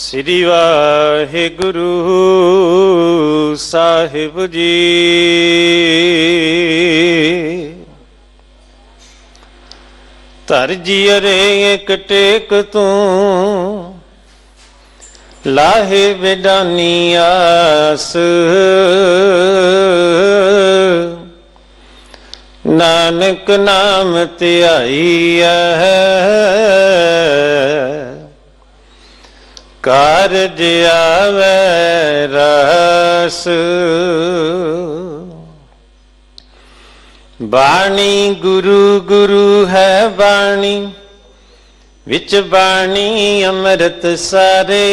श्री वाहिगुरु साहिब जी। धर जी अरे एक टेक तू लाहे बेडानी आस, नानक नाम ध्याईया कारज आवे रस। बाणी गुरु गुरु है बाणी, विच बाणी अमृत सारे।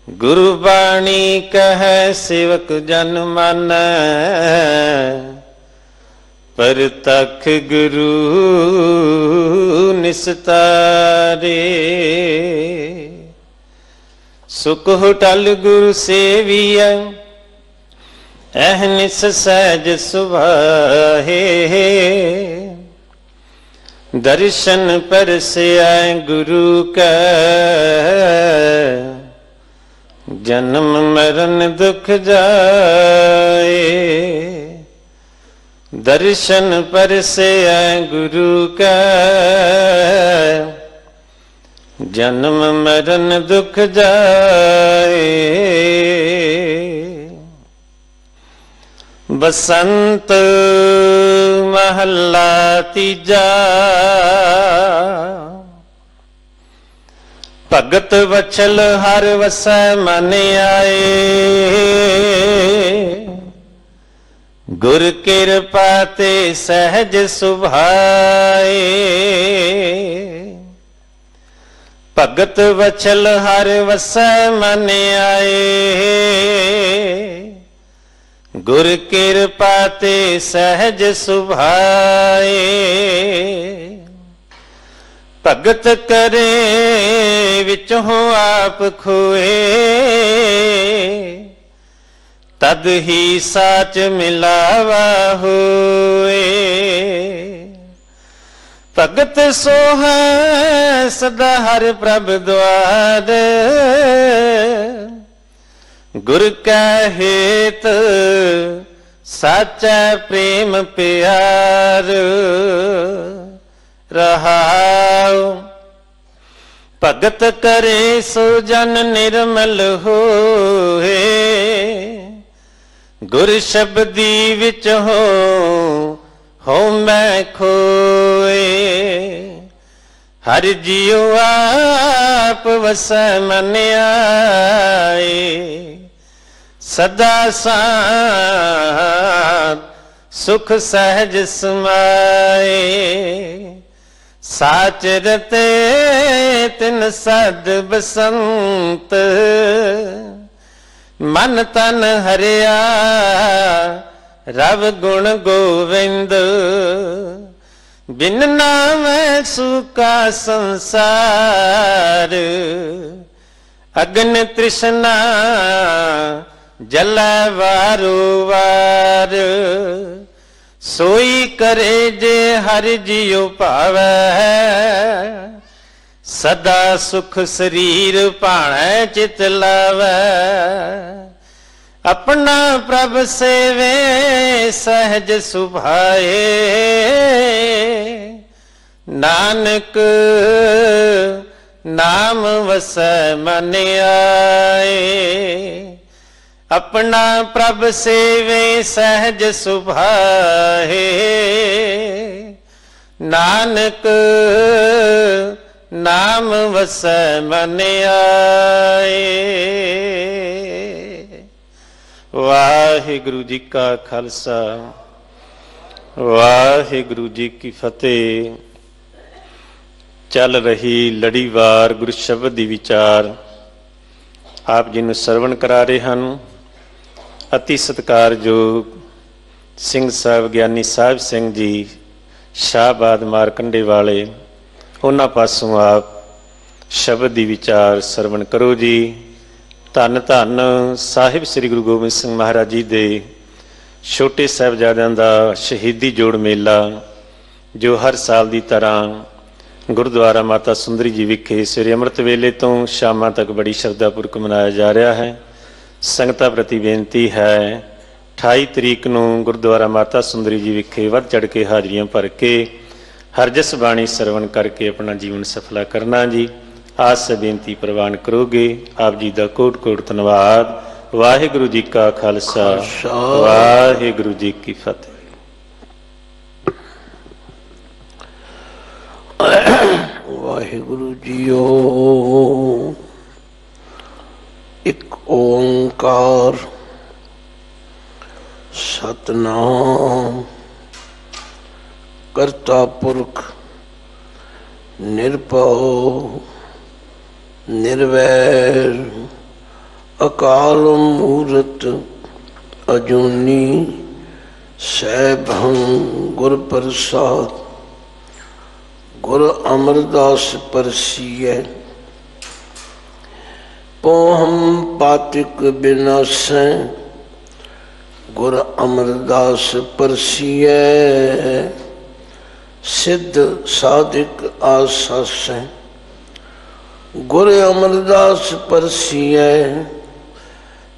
गुरु बाणी कह सेवक जन मानै, पर तख गुरु निस्तारे। सुख होटल गुरु सेविया, अहनिस सहज सुभाहे। दर्शन परसिया गुरु का, जन्म मरण दुख जाए। दर्शन परसिया गुरु का, जन्म मरण दुख जाए। बसंत महला तीजा, भगत वछल हर वसै मन आए। गुर कृपा ते सहज सुभाए। भगत वछल हर वसै मन आए। गुर कृपा ते सहज सुभाए। भगत करे विचों आप खोए, तद ही साच मिलावा होए। भगत सोह सदा हर प्रभ द्वार, गुर का हेत साचा प्रेम प्यार। रहाओ भगत करे सो जन निर्मल होए। गुर शब्दी विच हो मैं खोए। हर जियो आप वसै मन आए। सदा साथ सुख सहज समाए। साच रते तिन सद बसंत, मन तन हरिया रव गुण गोविंद। बिन नाम सुका संसार, अग्न तृष्णा जला वारो वार। सोई करे जे हर जियो पावै, सदा सुख शरीर भाणै चित लावै। अपना प्रभ सेवे सहज सुभाए। नानक नाम वसै मन आए। अपना प्रभ सेवे सहज सुभाए। नानक नाम वसै मन आए। वाहिगुरु जी का खालसा, वाहिगुरु जी की फतेह। चल रही लड़ीवार गुरु शब्द दी विचार आप जी नूं सरवण करा रहे हैं। अति सत्कारयोग सिंह साहब ज्ञानी साहिब सिंह जी शाहबाद मारकंडे वाले, उन्हां पासों आप शब्द दी विचार सरवण करो जी। धन धन साहिब श्री गुरु गोबिंद सिंह महाराज जी दे छोटे साहिबजादियां दा शहीदी जोड़ मेला जो हर साल की तरह ਗੁਰਦੁਆਰਾ ਮਾਤਾ ਸੁੰਦਰੀ ਜੀ ਵਿਖੇ ਸਵੇਰੇ ਅੰਮ੍ਰਿਤ ਵੇਲੇ ਤੋਂ ਸ਼ਾਮਾਂ ਤੱਕ ਬੜੀ ਸ਼ਰਧਾਪੂਰਵਕ ਮਨਾਇਆ ਜਾ ਰਿਹਾ ਹੈ। ਸੰਗਤਾਂ ਪ੍ਰਤੀ ਬੇਨਤੀ ਹੈ 28 ਤਰੀਕ ਨੂੰ ਗੁਰਦੁਆਰਾ ਮਾਤਾ ਸੁੰਦਰੀ ਜੀ ਵਿਖੇ ਵੱਧ ਚੜ੍ਹ ਕੇ ਹਾਜ਼ਰੀਆਂ ਭਰ ਕੇ ਹਰਜਸ ਬਾਣੀ ਸਰਵਣ ਕਰਕੇ ਆਪਣਾ ਜੀਵਨ ਸਫਲਾ ਕਰਨਾ ਜੀ। ਆਸ ਬੇਨਤੀ ਪ੍ਰਵਾਨ ਕਰੋਗੇ। ਆਪ ਜੀ ਦਾ ਕੋਟ ਕੋਟ ਧੰਨਵਾਦ। ਵਾਹਿਗੁਰੂ ਜੀ ਕਾ ਖਾਲਸਾ, ਵਾਹਿਗੁਰੂ ਜੀ ਕੀ ਫਤਿਹ। ਵਾਹਿਗੁਰੂ ਜੀਓ। ਇੱਕ ਓੰਕਾਰ ਸਤਨਾਮ ਕਰਤਾ ਪੁਰਖ ਨਿਰਭਉ ਨਿਰਵੈਰ ਅਕਾਲ ਮੂਰਤ ਅਜੂਨੀ ਸੈਭੰ ਗੁਰ ਪ੍ਰਸਾਦ। गुर अमरदास परसिए पोहम पातिक बिनासै। गुर अमरदास परसिए सिद्ध साधिक आसासै। गुर अमरदास परसिए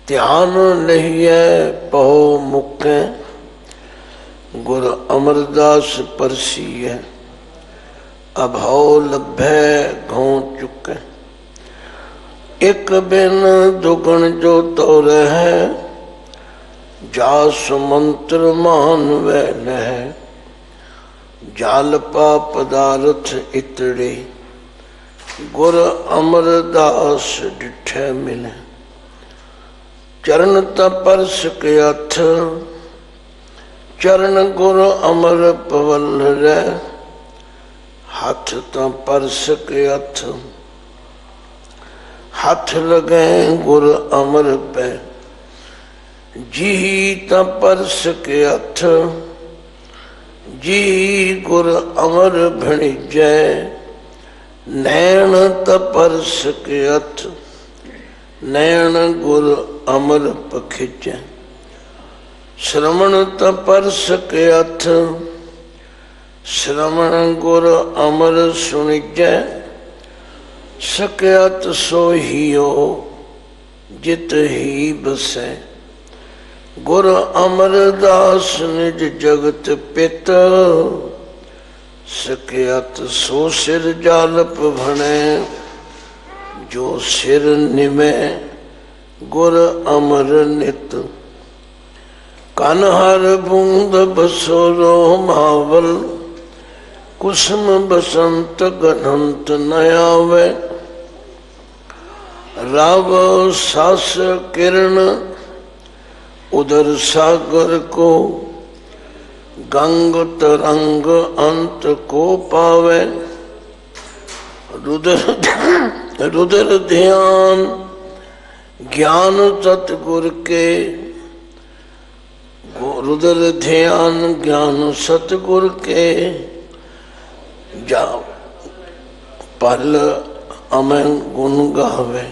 ध्यान लहिए पहो मुकै। गुर अमरदास परसिए अभाव लभै घों चुके। एक बिन दुगण जो तोर है जास मंत्र मान वै लह। जालपा पदार्थ इतड़े गुर अमरदास डिठे मिले। चरण तपरस के अथ चरण गुर अमर पवल रह। हाथ तो परस के हथ हाथ लगे गुर अमर पे। जी तो परस के हथ जी गुर अमर भणिजै। नैन तो परस के हथ नैन गुर अमर पखिजै। श्रवण तो परस के हथ श्रवण गुर अमर सुनिजै। सकियत सो हियो जित ही बसै। गुर अमरदास निज जगत पित। सकियत सो सिर जालप भणे जो सिर निमै गुर अमर नित। कन हर बूंद बसोरो मावल कुसुम बसंत गणंत न आवे। राव सास किरण उदर सागर को गंग तरंग अंत को पावे। रुद्र रुद्र ध्यान ज्ञान सतगुर के। रुद्र ध्यान ज्ञान सतगुर के। जाओ पल अमन गुण गावे।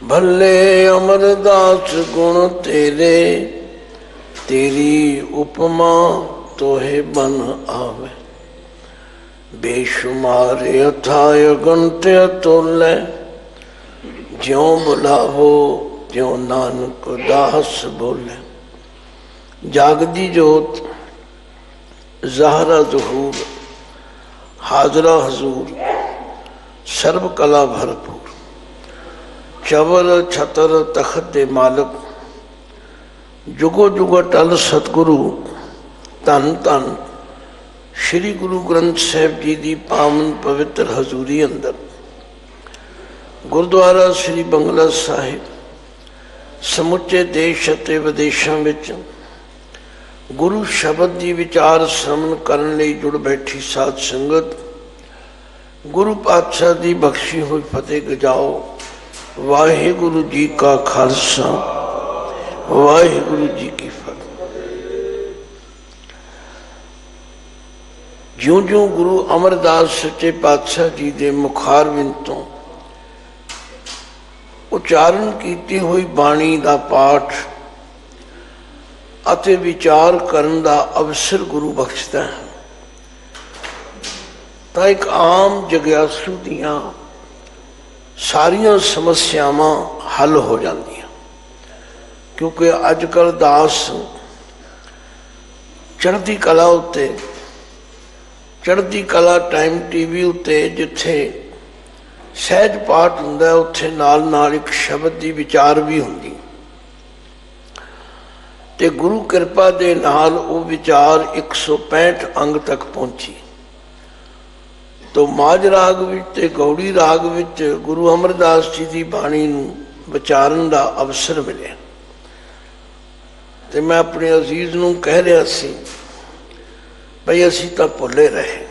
भले अमरदास गुण तेरे तेरी उपमा तोहे बन आवे। बेशुमार अथाय गंते तोले ज्यों बुलावो त्यों नानक दास बोले। जागदी जोत ज़हरा ज़हूर हाजरा हजूर सर्व कला भरपूर। चवर छतर तखत दे मालक जुगो जुगो टल सतगुरु। धन धन श्री गुरु ग्रंथ साहिब जी की पावन पवित्र हजूरी अंदर गुरुद्वारा श्री बंगला साहिब समुचे देश ਅਤੇ विदेशों ਵਿੱਚ गुरु शब्द की विचार श्रवण करने ਲਈ जुड़ बैठी साध संगत गुरु पातशाह की बख्शी हुई फतेह गजाओ। वाहिगुरु जी का खालसा वाहिगुरु जी की फतेह। ज्यों ज्यों गुरु अमरदास सच्चे पातशाह जी के मुखारविंद तो उच्चारण की हुई बाणी का पाठ ਅਤੇ विचार करने का अवसर गुरु बख्शता है ਤਾਂ ਇੱਕ ਆਮ ਜਗਿਆਸੂ ਦੀਆਂ ਸਾਰੀਆਂ ਸਮੱਸਿਆਵਾਂ ਹੱਲ ਹੋ ਜਾਂਦੀਆਂ। ਕਿਉਂਕਿ ਅੱਜ ਕੱਲ੍ਹ ਦਾਸ ਚੜ੍ਹਦੀ ਕਲਾ ਉੱਤੇ, ਚੜ੍ਹਦੀ ਕਲਾ ਟਾਈਮ TV ਉੱਤੇ ਜਿੱਥੇ ਸਹਿਜ ਪਾਠ ਹੁੰਦਾ, ਉੱਥੇ ਨਾਲ ਨਾਲ ਇੱਕ ਸ਼ਬਦ ਦੀ ਵਿਚਾਰ ਵੀ ਹੁੰਦੀ, ਤੇ ਗੁਰੂ ਕਿਰਪਾ ਦੇ ਨਾਲ ਉਹ ਵਿਚਾਰ 165 ਅੰਗ ਤੱਕ ਪਹੁੰਚੀ। ਤੋ ਮਾਝ ਰਾਗ ਵਿੱਚ ਤੇ ਗੌੜੀ ਰਾਗ ਵਿੱਚ ਗੁਰੂ ਅਮਰਦਾਸ ਜੀ ਦੀ ਬਾਣੀ ਨੂੰ ਵਿਚਾਰਨ ਦਾ ਅਵਸਰ ਮਿਲਿਆ। ਤੇ ਮੈਂ ਆਪਣੇ ਅਜ਼ੀਜ਼ ਨੂੰ ਕਹਿ ਰਿਹਾ ਸੀ ਬਈ ਅਸੀਂ ਤਾਂ ਭੁੱਲੇ ਰਹੇ।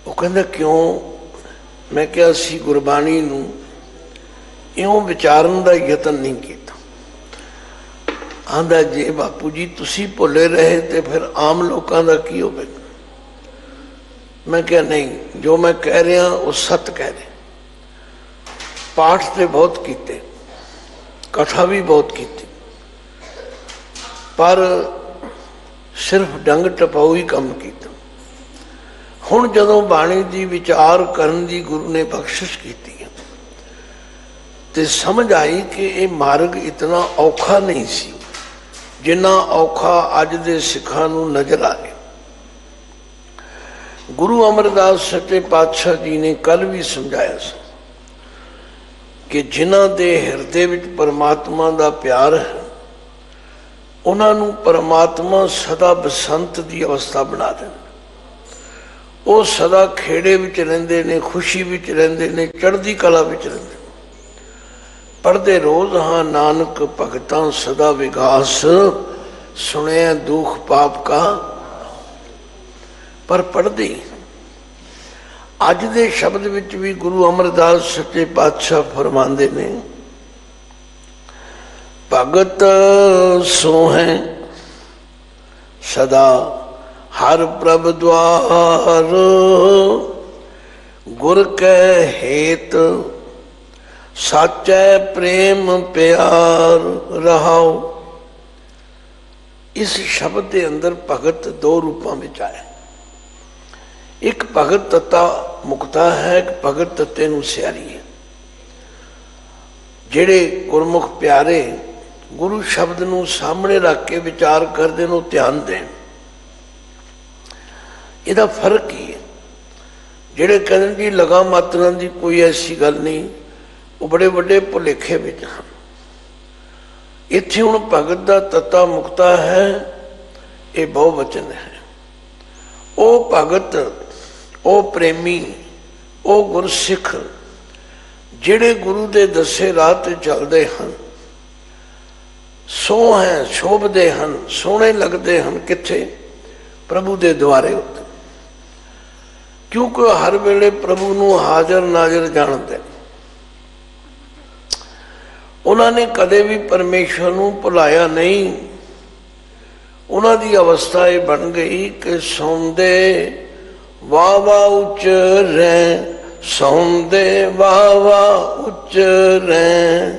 ਉਹ ਕਹਿੰਦਾ ਕਿਉਂ? ਮੈਂ ਕਿਹਾ ਅਸੀਂ ਗੁਰਬਾਣੀ ਨੂੰ ਇਉਂ ਵਿਚਾਰਨ ਦਾ ਯਤਨ ਨਹੀਂ ਕੀਤਾ। ਆਂਦਾ ਜੇ ਬਾਪੂ ਜੀ ਤੁਸੀਂ ਭੁੱਲੇ ਰਹੇ ਤੇ ਫਿਰ ਆਮ ਲੋਕਾਂ ਦਾ ਕੀ ਹੋਵੇਗਾ? ਮੈਂ ਕਿਹਾ ਨਹੀਂ, ਜੋ ਮੈਂ ਕਹਿ ਰਿਹਾ ਉਹ ਸੱਤ ਕਹਿ ਰਿਹਾ। ਪਾਠ ਤੇ ਬਹੁਤ ਕੀਤੇ, ਕਥਾ ਵੀ ਬਹੁਤ ਕੀਤੀ, ਪਰ ਸਿਰਫ ਡੰਗ ਟਪਾਊ ਹੀ ਕੰਮ ਕੀਤਾ। ਹੁਣ ਜਦੋਂ ਬਾਣੀ ਦੀ ਵਿਚਾਰ ਕਰਨ ਦੀ ਗੁਰੂ ਨੇ ਬਖਸ਼ਿਸ਼ ਕੀਤੀ ਹੈ ਤੇ ਸਮਝ ਆਈ ਕਿ ਇਹ ਮਾਰਗ ਇਤਨਾ ਔਖਾ ਨਹੀਂ ਸੀ ਜਿੰਨਾ ਔਖਾ ਅੱਜ ਦੇ ਸਿੱਖਾਂ ਨੂੰ ਨਜ਼ਰ ਆ ਰਿਹਾ। ਗੁਰੂ ਅਮਰਦਾਸ ਸੱਚੇ ਪਾਤਸ਼ਾਹ ਜੀ ਨੇ ਕੱਲ ਵੀ ਸਮਝਾਇਆ ਸੀ ਕਿ ਜਿਨ੍ਹਾਂ ਦੇ ਹਿਰਦੇ ਵਿੱਚ ਪਰਮਾਤਮਾ ਦਾ ਪਿਆਰ ਹੈ ਉਹਨਾਂ ਨੂੰ ਪਰਮਾਤਮਾ ਸਦਾ ਬਸੰਤ ਦੀ ਅਵਸਥਾ ਬਣਾ ਦਿੰਦਾ। ਉਹ ਸਦਾ ਖੇੜੇ ਵਿੱਚ ਰਹਿੰਦੇ ਨੇ, ਖੁਸ਼ੀ ਵਿੱਚ ਰਹਿੰਦੇ ਨੇ, ਚੜ੍ਹਦੀ ਕਲਾ ਵਿੱਚ ਰਹਿੰਦੇ ਨੇ। ਪੜ੍ਹਦੇ ਰੋਜ਼ ਹਾਂ ਨਾਨਕ ਭਗਤਾਂ ਸਦਾ ਵਿਗਾਸ, ਸੁਣਿਆ ਦੁਖ ਪਾਪ ਕਾ, ਪਰ ਪੜ੍ਹਦੇ। ਅੱਜ ਦੇ ਸ਼ਬਦ ਵਿੱਚ ਵੀ ਗੁਰੂ ਅਮਰਦਾਸ ਸੱਚੇ ਪਾਤਸ਼ਾਹ ਫਰਮਾਉਂਦੇ ਨੇ, ਭਗਤ ਸੋਹੈ ਸਦਾ ਹਰ ਪ੍ਰਭ ਦਵਾਰ, ਗੁਰ ਕੈ ਹੇਤ ਸਾਚੈ ਪ੍ਰੇਮ ਪਿਆਰ ਰਹਾਉ। ਇਸ ਸ਼ਬਦ ਦੇ ਅੰਦਰ ਭਗਤ ਦੋ ਰੂਪਾਂ ਵਿੱਚ ਆਇਆ। ਇੱਕ ਭਗਤ ਤੱਤਾ ਮੁਕਤਾ ਹੈ, ਇੱਕ ਭਗਤ ਤੱਤੇ ਨੂੰ ਸਿਆਰੀ ਹੈ। ਜਿਹੜੇ ਗੁਰਮੁਖ ਪਿਆਰੇ ਗੁਰੂ ਸ਼ਬਦ ਨੂੰ ਸਾਹਮਣੇ ਰੱਖ ਕੇ ਵਿਚਾਰ ਕਰਦੇ ਨੂੰ ਧਿਆਨ ਦੇਣ। ਇਹਦਾ ਫਰਕ ਹੀ ਹੈ। ਜਿਹੜੇ ਕਹਿੰਦੇ ਜੀ ਲਗਾ ਮਾਤਰਾਂ ਦੀ ਕੋਈ ਐਸੀ ਗੱਲ ਨਹੀਂ, ਉਹ ਬੜੇ ਵੱਡੇ ਭੁਲੇਖੇ ਵਿੱਚ ਹਨ। ਇੱਥੇ ਹੁਣ ਭਗਤ ਦਾ ਤੱਤਾ ਮੁਕਤਾ ਹੈ, ਇਹ ਬਹੁਵਚਨ ਹੈ। ਉਹ ਭਗਤ, ਉਹ ਪ੍ਰੇਮੀ, ਉਹ ਗੁਰਸਿੱਖ ਜਿਹੜੇ ਗੁਰੂ ਦੇ ਦੱਸੇ ਰਾਹ ਤੇ ਚੱਲਦੇ ਹਨ, ਸੋ ਹੈ ਸ਼ੋਭਦੇ ਹਨ, ਸੋਹਣੇ ਲੱਗਦੇ ਹਨ। ਕਿੱਥੇ? ਪ੍ਰਭੂ ਦੇ ਦੁਆਰੇ ਉੱਤੇ। ਕਿਉਂਕਿ ਹਰ ਵੇਲੇ ਪ੍ਰਭੂ ਨੂੰ ਹਾਜ਼ਰ ਨਾਜ਼ਰ ਜਾਣਦੇ। ਉਹਨਾਂ ਨੇ ਕਦੇ ਵੀ ਪਰਮੇਸ਼ਵਰ ਨੂੰ ਭੁਲਾਇਆ ਨਹੀਂ। ਉਹਨਾਂ ਦੀ ਅਵਸਥਾ ਇਹ ਬਣ ਗਈ ਕਿ ਸੌਂਦੇ ਵਾਹ ਵਾਹ ਉਚਰੈ, ਸੌਂਦੇ ਵਾਹ ਵਾਹ ਉਚਰੈ,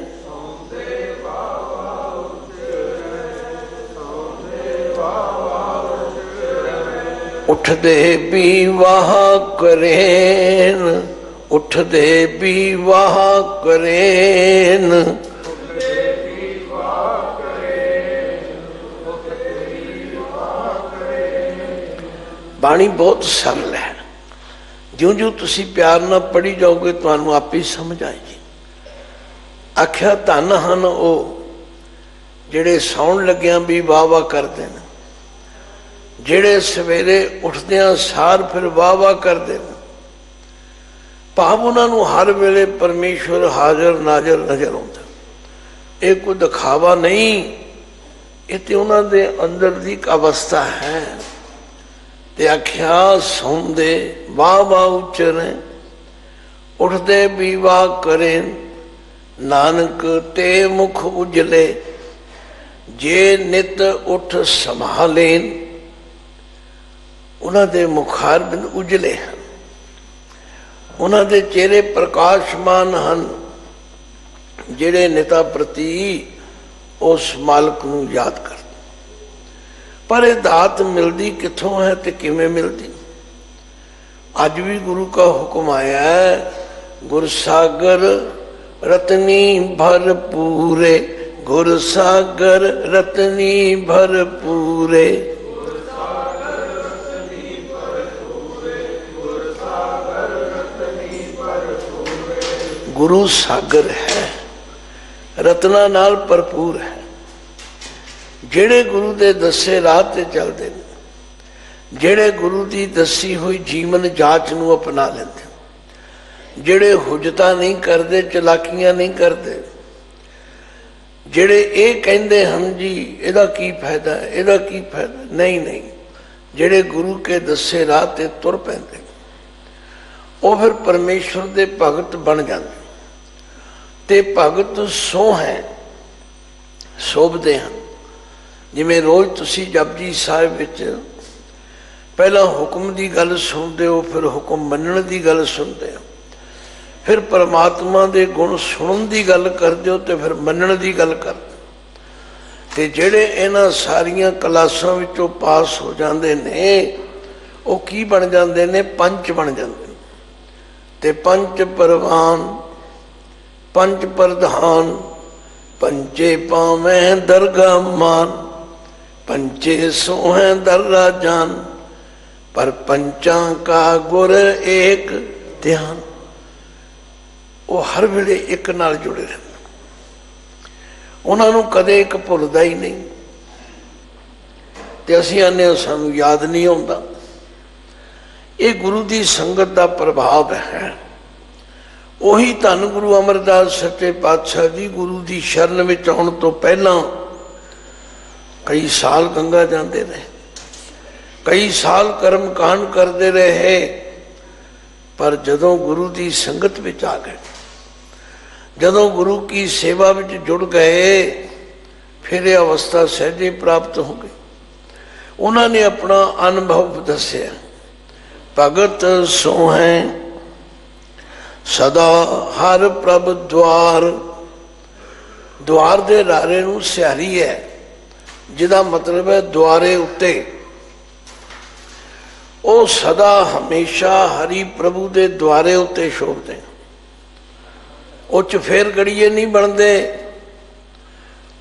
ਉੱਠਦੇ ਵੀ ਵਾਹ ਕਰੇਨ, ਉੱਠਦੇ ਵੀ ਵਾਹ ਕਰੇਨ, ਬਾਣੀ ਬਹੁਤ ਸਰਲ ਹੈ। ਜਿਉਂ ਜਿਉਂ ਤੁਸੀਂ ਪਿਆਰ ਨਾਲ ਪੜ੍ਹੀ ਜਾਓਗੇ ਤੁਹਾਨੂੰ ਆਪੇ ਹੀ ਸਮਝ ਆਏਗੀ। ਆਖਿਆ ਧਨ ਹਨ ਉਹ ਜਿਹੜੇ ਸੌਣ ਲੱਗਿਆਂ ਵੀ ਵਾਹ ਵਾਹ ਕਰਦੇ ਨੇ, ਜਿਹੜੇ ਸਵੇਰੇ ਉੱਠਦਿਆਂ ਸਾਰ ਫਿਰ ਵਾਹ ਵਾਹ ਕਰਦੇ ਨੇ। ਭਾਵ ਉਹਨਾਂ ਨੂੰ ਹਰ ਵੇਲੇ ਪਰਮੇਸ਼ਵਰ ਹਾਜ਼ਰ ਨਾਜ਼ਰ ਨਜ਼ਰ ਆਉਂਦਾ। ਇਹ ਕੋਈ ਦਿਖਾਵਾ ਨਹੀਂ, ਇਹ ਤੇ ਉਹਨਾਂ ਦੇ ਅੰਦਰ ਦੀ ਇੱਕ ਅਵਸਥਾ ਹੈ। ਤੇ ਆਖਿਆ ਸੌਂਦੇ ਵਾਹ ਵਾਹ ਉਚਰੇ, ਉੱਠਦੇ ਵੀ ਵਾਹ ਕਰੇ, ਨਾਨਕ ਤੇ ਮੁਖ ਉਜਲੇ, ਜੇ ਨਿਤ ਉੱਠ ਸੰਭਾਲੇਨ। ਉਹਨਾਂ ਦੇ ਮੁਖਾਰਬਿੰਦ ਉਜਲੇ ਹਨ, ਉਹਨਾਂ ਦੇ ਚਿਹਰੇ ਪ੍ਰਕਾਸ਼ਮਾਨ ਹਨ, ਜਿਹੜੇ ਨਿਤਾ ਪ੍ਰਤੀ ਉਸ ਮਾਲਕ ਨੂੰ ਯਾਦ ਕਰਦੇ। ਪਰ ਇਹ ਦਾਤ ਮਿਲਦੀ ਕਿੱਥੋਂ ਹੈ ਤੇ ਕਿਵੇਂ ਮਿਲਦੀ? आज भी गुरु का हुक्म आया है, गुरसागर रत्नी भरपूरे, गुरसागर रत्नी भरपूरे। गुरु सागर है, रत्ना नाल भरपूर है। जेड़े गुरु दे दसे राह ते चलते हैं, जेड़े गुरु की दसी हुई जीवन जाच नूं अपना लेंदे, जेड़े हुजता नहीं करते, चलाकियां नहीं करते, जेड़े ये कहते हम जी इहदा की फायदा है, इहदा की फायदा नहीं, नहीं, जेड़े गुरु के दसे राह ते तुर पैंदे वो फिर परमेश्वर दे भगत बन जाते। ते भगत सो है शोभते हैं। जिमें रोज तुसी जपजी साहिब विच पहला हुक्म की गल सुनते हो, फिर हुक्म मनण की गल सुनते हो, फिर परमात्मा के गुण सुनन की गल करते हो, तो फिर मनण की गल करते। ते जेड़े इन्हां सारियां क्लासां विचों पास हो जाते ने, वो की बन जाते ने? पंच बन जाते। ते पंच परवान, पंच प्रधान, पंचे पावें दरगाह मान, पंचे सोहें दर्रा जान, पर पंचा का गुर एक ध्यान। वो हर वेले एक नाल जुड़े रहते, उन्होंने कदे एक भुलदा ही नहीं। ते असीं आने सानू याद नहीं आता। ये गुरु की संगत का प्रभाव है। उही धन गुरु अमरदास सच्चे पातशाह जी गुरु की शरण में आने तो पहला कई साल गंगा जाते रहे, कई साल कर्म कांड करते रहे, पर जदों गुरु की संगत में आ गए, जदों गुरु की सेवा में जुड़ गए, फिर यह अवस्था सहजे प्राप्त हो गई। उन्होंने अपना अनुभव दसिया, भगत सो हैं सदा हर प्रभ द्वार। द्वार दे रारे नूं सिहारी है, जिदा मतलब है द्वारे उत्ते। वो सदा हमेशा हरि प्रभु दे द्वारे उत्ते शोभते, उच फिर गड़िए नहीं बनते।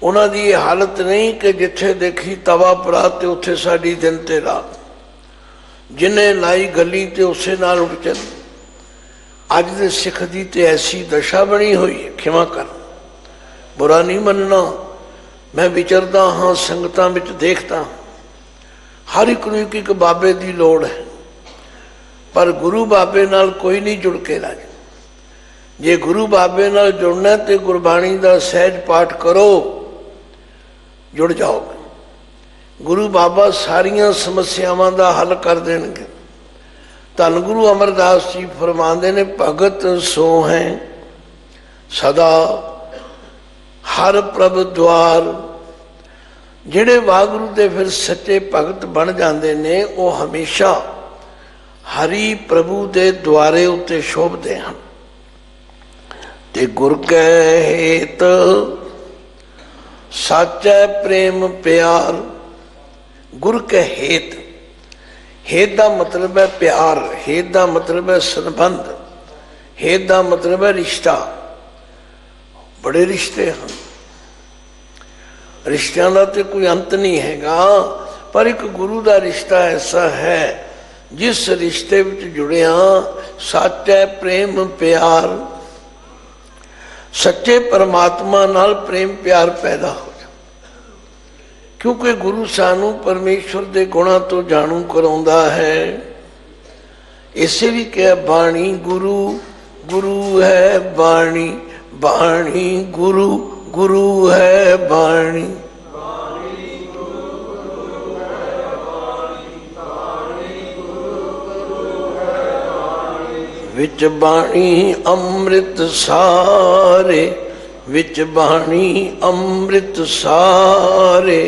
उन्हां दी हालत नहीं कि जिथे देखी तवा परात ते उत्थे साडी दिन ते रात, जिन्हें लाई गली ते उसे नाल उठ चल। अज दे सिख दी ते ऐसी दशा बनी हुई है, खिमा कर, बुरा नहीं मनना। मैं विचरदा हाँ, संगतां विच देखता, हर एक नूं एक बाबे की लोड़ है, पर गुरु बाबे नाल कोई नहीं जुड़ के राज। जे गुरु बाबे नाल जुड़ना तो गुरबाणी का सहज पाठ करो, जुड़ जाओगे। गुरु बाबा सारियां समस्यावां का हल कर देंगे। धन गुरु अमरदास जी फरमाते ने, भगत सो हैं सदा हर प्रभ द्वार। जिहड़े वागुरु दे फिर सच्चे भगत बन जाते ने, वो हमेशा हरि प्रभु दे द्वारे उत्ते शोभते हैं। ते गुर कै हेत साचा प्रेम प्यार। गुर कै हेत, हेत का मतलब है प्यार, हेत का मतलब है संबंध, हेत का मतलब है रिश्ता। बड़े रिश्ते हैं, रिश्तों का तो कोई अंत नहीं हैगा, पर एक गुरु का रिश्ता ऐसा है जिस रिश्ते में जुड़िया साचा प्रेम प्यार, सच्चे परमात्मा नाल प्रेम प्यार पैदा हो। क्योंकि गुरु सानू परमेश्वर के गुणों तो जाणू कराउंदा है। इसे भी क्या बाणी गुरु, गुरु है बाणी, बाणी गुरु, गुरु है बाणी। विच बाणी अमृत सारे, विच बाणी अमृत सारे।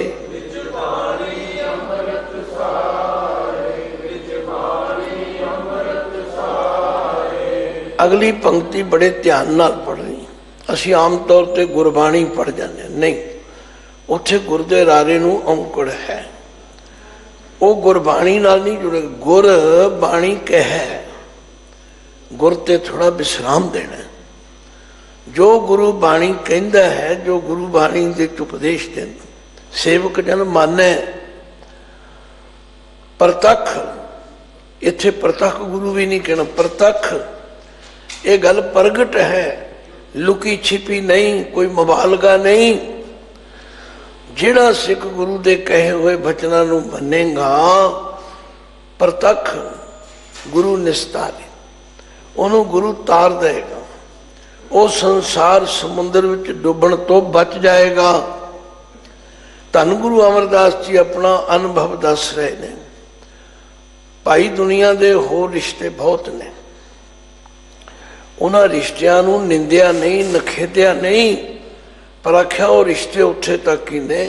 अगली पंक्ति बड़े ध्यान नाल पढ़नी। असी आम तौर पर गुरबाणी पढ़ जाने, नहीं, उत्थे गुर दे रारे नूं औंकड़ है, वो गुरबाणी नाल नहीं जुड़े। गुर बाणी कह है, गुर ते थोड़ा विश्राम देना। जो गुरु बाणी कहता है, जो गुरु बाणी के उपदेश देना, सेवक जन माने। प्रतख, इत्थे प्रतख गुरु भी नहीं कहना, प्रतख ये गल प्रगट है, लुकी छिपी नहीं, कोई मुबालगा नहीं। जिहड़ा सिख गुरु दे कहे हुए बचनां नूं मन्नेगा, प्रतख गुरु निस्तारे, उन्होंने गुरु तार देगा। वो संसार समुद्र विच डुबण तो बच जाएगा। धन गुरु अमरदास जी अपना अनुभव दस रहे हैं। भाई दुनिया दे होर रिश्ते बहुत ने, उन्हां रिश्तियां नूं निंदिया नहीं, नखेदिया नहीं, पर आख्या वो रिश्ते उत्थे तक ही ने।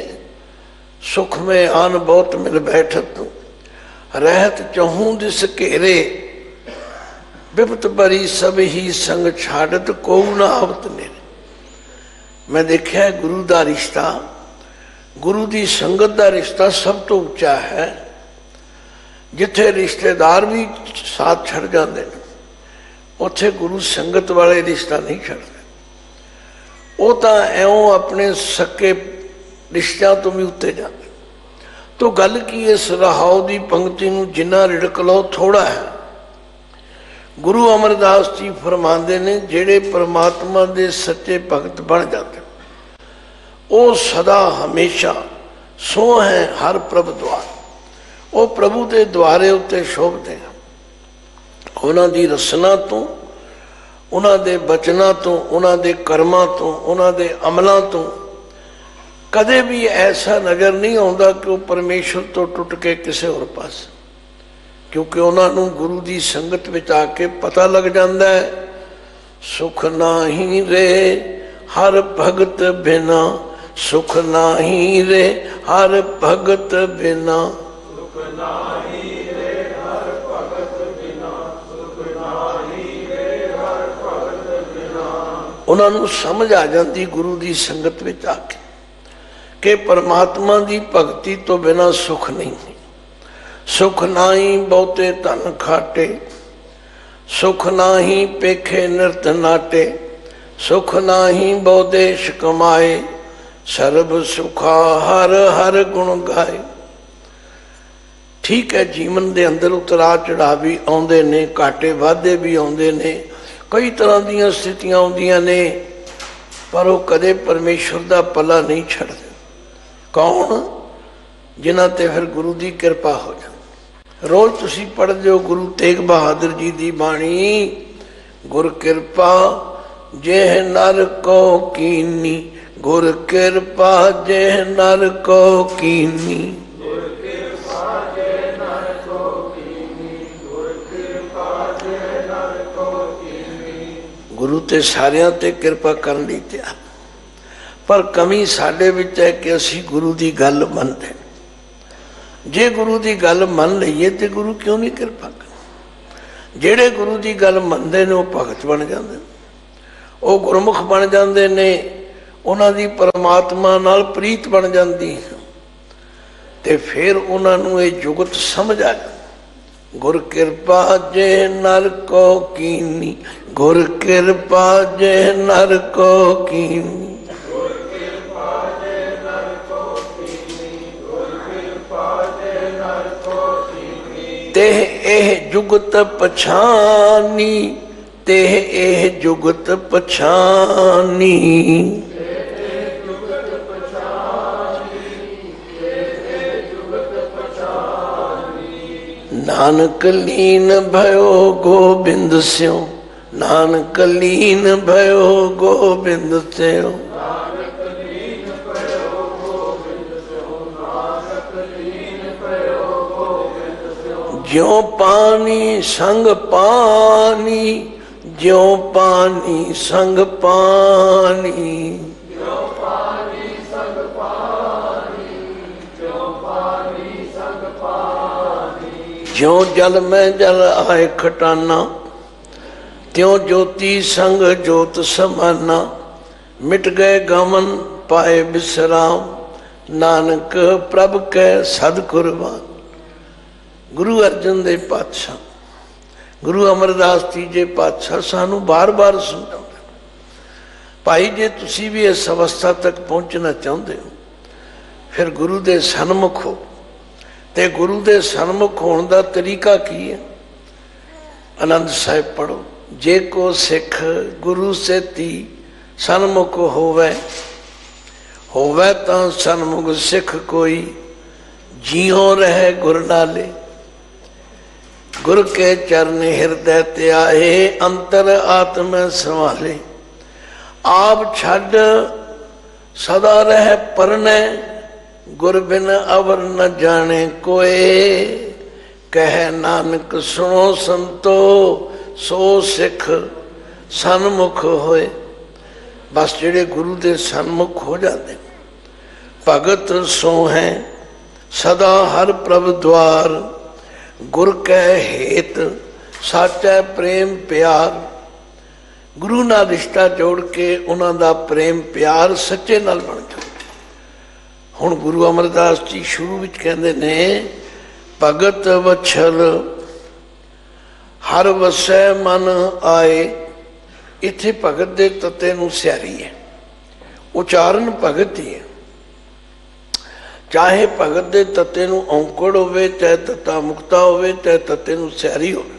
सुख में आन बहुत मिल बैठत, रहत चहूं दिस घेरे, विपत भरी सब ही संग छाड़त, को ना आवत नेरे। मैं देखा गुरु का रिश्ता, गुरु की संगत का रिश्ता सब तो उच्चा है। जिथे रिश्तेदार भी साथ छड़ जाते हैं, उत्थे गुरु संगत वाले रिश्ता नहीं छड़ते। वो तो एवं अपने सके रिश्तियां तो भी उत्ते जाते। तो गल की इस रहाओ की पंक्ति नूं जिन्ना रिड़क लो थोड़ा है। गुरु अमरदास जी फरमाते ने, जेड़े परमात्मा दे सच्चे भगत बन जाते, वो सदा हमेशा सो है हर प्रभ द्वार। वो प्रभु के द्वारे उत्ते शोभते हैं। उन्हां दी रसना तो, उन्हां दे बचना तो, उन्हां दे कर्मां तो, उन्हां दे अमलों तो कदे भी ऐसा नज़र नहीं आता कि वो परमेश्वर तो टुट के किसी होर पास, क्योंकि उन्होंने गुरु की संगत में आके पता लग जाता है। सुख नाही रे हर भगत बिना, सुख नाही रे हर भगत बिना, सुख नाही रे हर भगत बिना, सुख नाही रे हर भगत बिना। उन्होंने समझ आ जाती गुरु की संगत में आके कि परमात्मा की भगती तो बिना सुख नहीं। सुख नाही बहुते धन खाटे, सुख नाही पेखे नृत नाटे, सुख नाही बहु देश कमाए, सर्ब सुखा हर हर गुण गाए। ठीक है, जीवन के अंदर उतरा चढ़ा भी आउंदे ने, घाटे वाधे भी आउंदे ने, कई तरह दी स्थितियां आउंदियां ने, पर वो कदे परमेश्वर का पला नहीं छड़दे। कौन? जिन्हां ते फिर गुरु की कृपा हो जाए। रोज तुसी पढ़ते हो गुरु तेग बहादुर जी की बाणी, गुर कृपा जेह नर को कीनी, गुर कृपा जेह नर को कीनी, गुर कृपा जेह नर को कीनी, गुर कृपा जेह नर को कीनी। गुरु ते सारियां ते कृपा करन लई तैयार, पर कमी साडे विच है कि असी गुरु की गल मनते। जे गुरु की गल मन लीए तो गुरु क्यों नहीं कृपा कर। जेड़े गुरु की गल मनते हैं वो भगत बन जाते, वो गुरमुख बन जाते ने, उन्हों की परमात्मा नाल प्रीत बन जाती है, तो फिर उन्होंने ये जुगत समझ आ जाती। गुर कृपा जे नर को कीनी, गुर कृपा जे नर को कीनी, तेह एह जुगत पछानी, तेह एह जुगत पछानी, नानक लीन भयो गोबिंद स्यों, नानक लीन भयो गोबिंद स्यों, ज्यों पानी संग पानी, ज्यों पानी संग पानी, ज्यों पानी संग पानी, ज्यों पानी संग पानी। ज्यों जल में जल आए खटाना, त्यों ज्योति संग ज्योत समाना, मिट गए गमन पाए विश्राम, नानक प्रभ के सद कुर्बान। गुरु अर्जन देव पातशाह गुरु अमरदास तीजे पातशाह सानू बार बार समझाते, भाई जे तुसी भी इस अवस्था तक पहुँचना चाहते हो फिर गुरु दे सन्मुख हो। ते गुरु दे सन्मुख होने का तरीका की है? आनंद साहिब पढ़ो, जे को सिख गुरु से ती सन्मुख होवे, होवे तां सन्मुख सिख कोई, जियो रहे गुर नाले। गुर के चरण हृदय त्याए, अंतर आत्म संभाले। आप छड़ सदा रह परने, गुर बिन अवर न जाने कोए। कह नानक सुनो संतो, सो सिख सन्मुख होए। बस जेड़े गुरु दे सन्मुख हो जाते, भगत सो हैं सदा हर प्रभ द्वार। गुर कै हेत साचा प्रेम प्यार। गुरु नाल रिश्ता जोड़ के उन्हां दा प्रेम प्यार सच्चे नाल बन जाए। हुण गुरु अमरदास जी शुरू विच कहंदे ने, भगत वछल हर वसै मन आए। इत्थे भगत दे तत्ते नूं सियारी है, उचारण भगत ही है। चाहे भगत दे तत्ते नूं औंकड़ होवे, चाहे तत्ता मुक्ता होवे, चाहे तत्ते नूं सियारी होवे,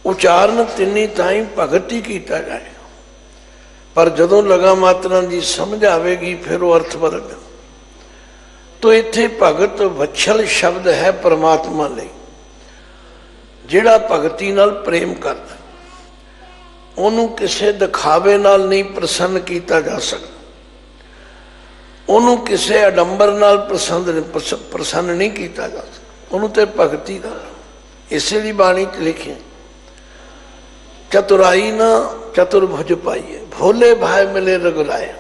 उचारण तिन्नी ताई भगत ही कीता जाएगा। पर जदों लगा मात्रां दी समझ आवेगी फिर वो अर्थ बदल जाए। तो इत्थे भगत वछल शब्द है परमात्मा लई। जिहड़ा भगती नाल प्रेम करदा, ओनू किसे दिखावे नाल नहीं प्रसन्न किया जा सकता, ओनू किसे अडंबर नाल प्रसन्न नहीं किया जा सकता। ओनू तो भगती का इसलिए बाणी च लिखे, चतुराई ना चतुर्भुज पाइए, भोले भाई मिले रघुराया।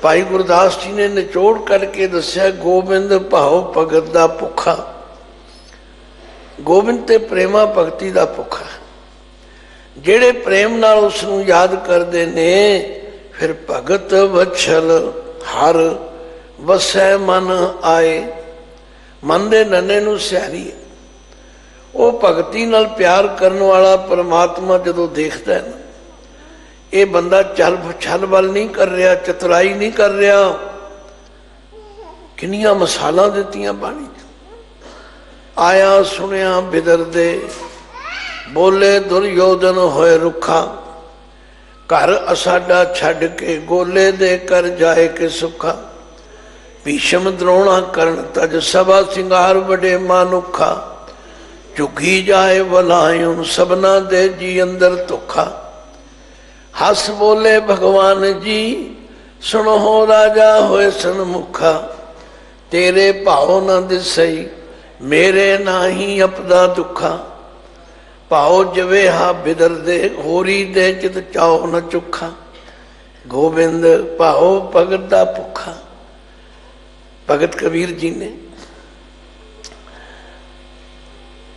भाई गुरदास जी ने निचोड़ करके दस्या, गोबिंद भाव भगत दा भुखा। गोबिंद ते प्रेमा भगती दा भुखा। जेड़े प्रेम नाल उसनू याद करते ने, फिर भगत वछल हर वसै मन आए। मन दे नन्हे नू सियारी है। वो भगती नाल प्यार करने वाला परमात्मा जदों देखता है ना, ये बंदा चल छल वाल नहीं कर रहा, चतुराई नहीं कर रहा। किनिया मिसालां दित्तियां बाणी। आया सुनिया बिदर दे, बोले दुर्योधन होए रुखा। घर असाडा छड़ के गोले दे कर जाए के सुखा। भीषम द्रोणा करण तज सभा सिंगार बड़े मानुखा। झुकी जाए वलायुन सबना दे जी अंदर धोखा। हस बोले भगवान जी, सुनो हो राजा होए सन्मुखा। तेरे भाव न दिसई, मेरे नाही अपदा दुखा। भाव जवे हा बिदर दे, होरी दे चित चाओ न चुखा। गोबिंद भाव भगत दा भुखा। भगत कबीर जी ने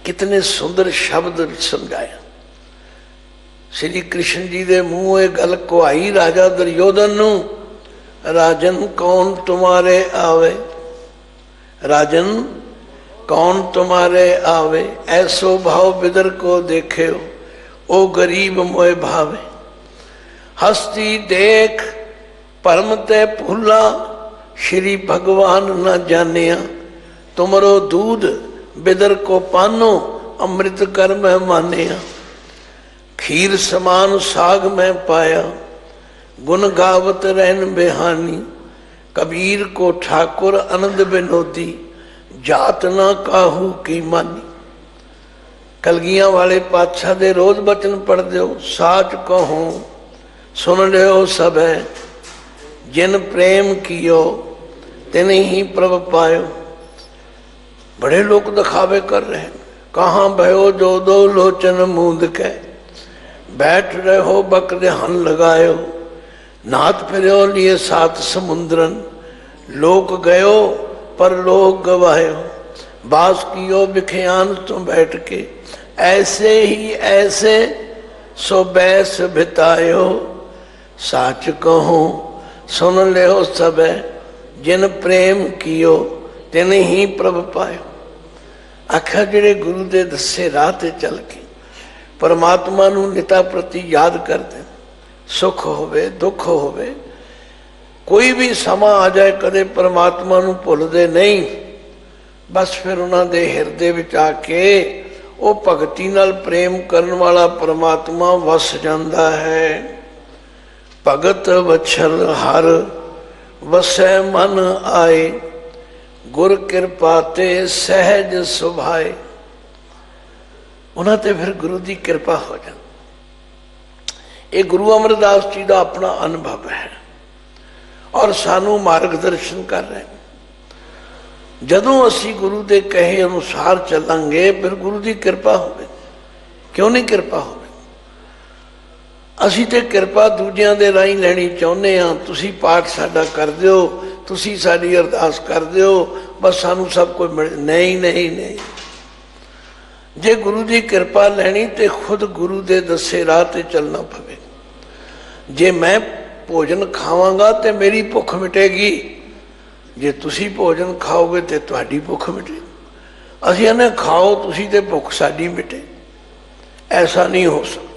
कितने सुंदर शब्द समझाया। श्री कृष्ण जी दे मुँह गल को आई राजा दुर्योधन नू, राजन कौन तुम्हारे आवे। राजन कौन तुम्हारे आवे, ऐसो भाव बिदर को देखे हो, ओ गरीब मोए भावे। हस्ती देख परम ते भूला, श्री भगवान न जानिया। तुमरो दूध बिदर को पानो, अमृत कर मैं मानिया। खीर समान साग में पाया, गुण गावत रहन बेहानी। कबीर को ठाकुर आनंद बिनोदी, जात ना काहू की मानी। कलगियां वाले पातशाह दे रोज बचन पढ़ दो। साच कहो सुन लियो सब है, जिन प्रेम कियो तिन ही प्रभ पायो। बड़े लोग दिखावे कर रहे हैं। कहाँ भयो जो दो लोचन मूंद के, बैठ रहे हो बक ध्यान लगायो। नाथ फिरो लिए सात समुद्रन, लोक गयो पर लोक गवायो। बास कियो बिखयान तो बैठ के, ऐसे ही ऐसे सो बैस बितायो। साच कहो सुन ले हो सब, जिन प्रेम कियो तिन ही प्रभ पायो। आखा जेड़े गुरु दे दसे राह ते चल के परमात्मा नूं निता प्रति याद करते, सुख होवे दुख होवे, कोई भी समा आ जाए कदे परमात्मा नूं भुलदे नहीं। बस फिर उन्हां दे हिरदे विच आके वो भगती नाल प्रेम करन वाला परमात्मा वस जांदा है। भगत वछल हर वसै मन आए, गुर किरपा ते सहज सुभाए। उन्हां ते फिर गुरु की किरपा हो जाती। ये गुरु अमरदास जी का अपना अनुभव है और सानू मार्गदर्शन कर रहे हैं। जदों असी गुरु के कहे अनुसार चलांगे फिर गुरु की किरपा होवे। क्यों नहीं किरपा होवे? असी तो किरपा दूजियां दे राही लैनी चाहुंदे हां। तुसी पाठ साडा कर दिओ, तुसी साडी अरदास कर दिओ, बस सानू सब कुछ मिल। नहीं नहीं नहीं, जे गुरु की किरपा लैनी तो खुद गुरु के दसे राह ते चलना पवे। जे मैं भोजन खावांगा तो मेरी भुख मिटेगी, जे तुसी भोजन खाओगे तो तुहाडी भुख मिटेगी। असीं कहने खाओ तुसी ते भुख साडी मिटे, ऐसा नहीं हो सकता।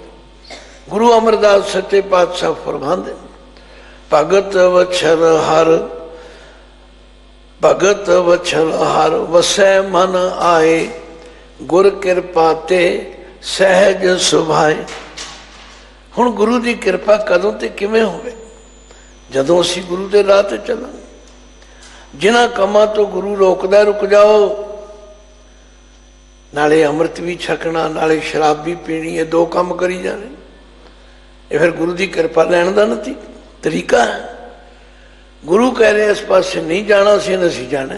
गुरु अमरदास सच्चे पातशाह फरमांदे, भगत वछल हर, भगत वछल हर वसै मन आए, गुर किरपा ते सहज सुभाए। हुण गुरु की किरपा कदों ते किवें होवे? जदों असी गुरु के राह ते चलांगे। जिन्हां कामां तो गुरु रोकदा रुक जाओ, नाले अमृत भी छकना नाले शराब भी पीनी, है दो काम करी जाने। ये फिर गुरु की किरपा लैण दा नहीं तरीका है। गुरु कह रहे इस पासे नहीं जाना, असीं नहीं जाना।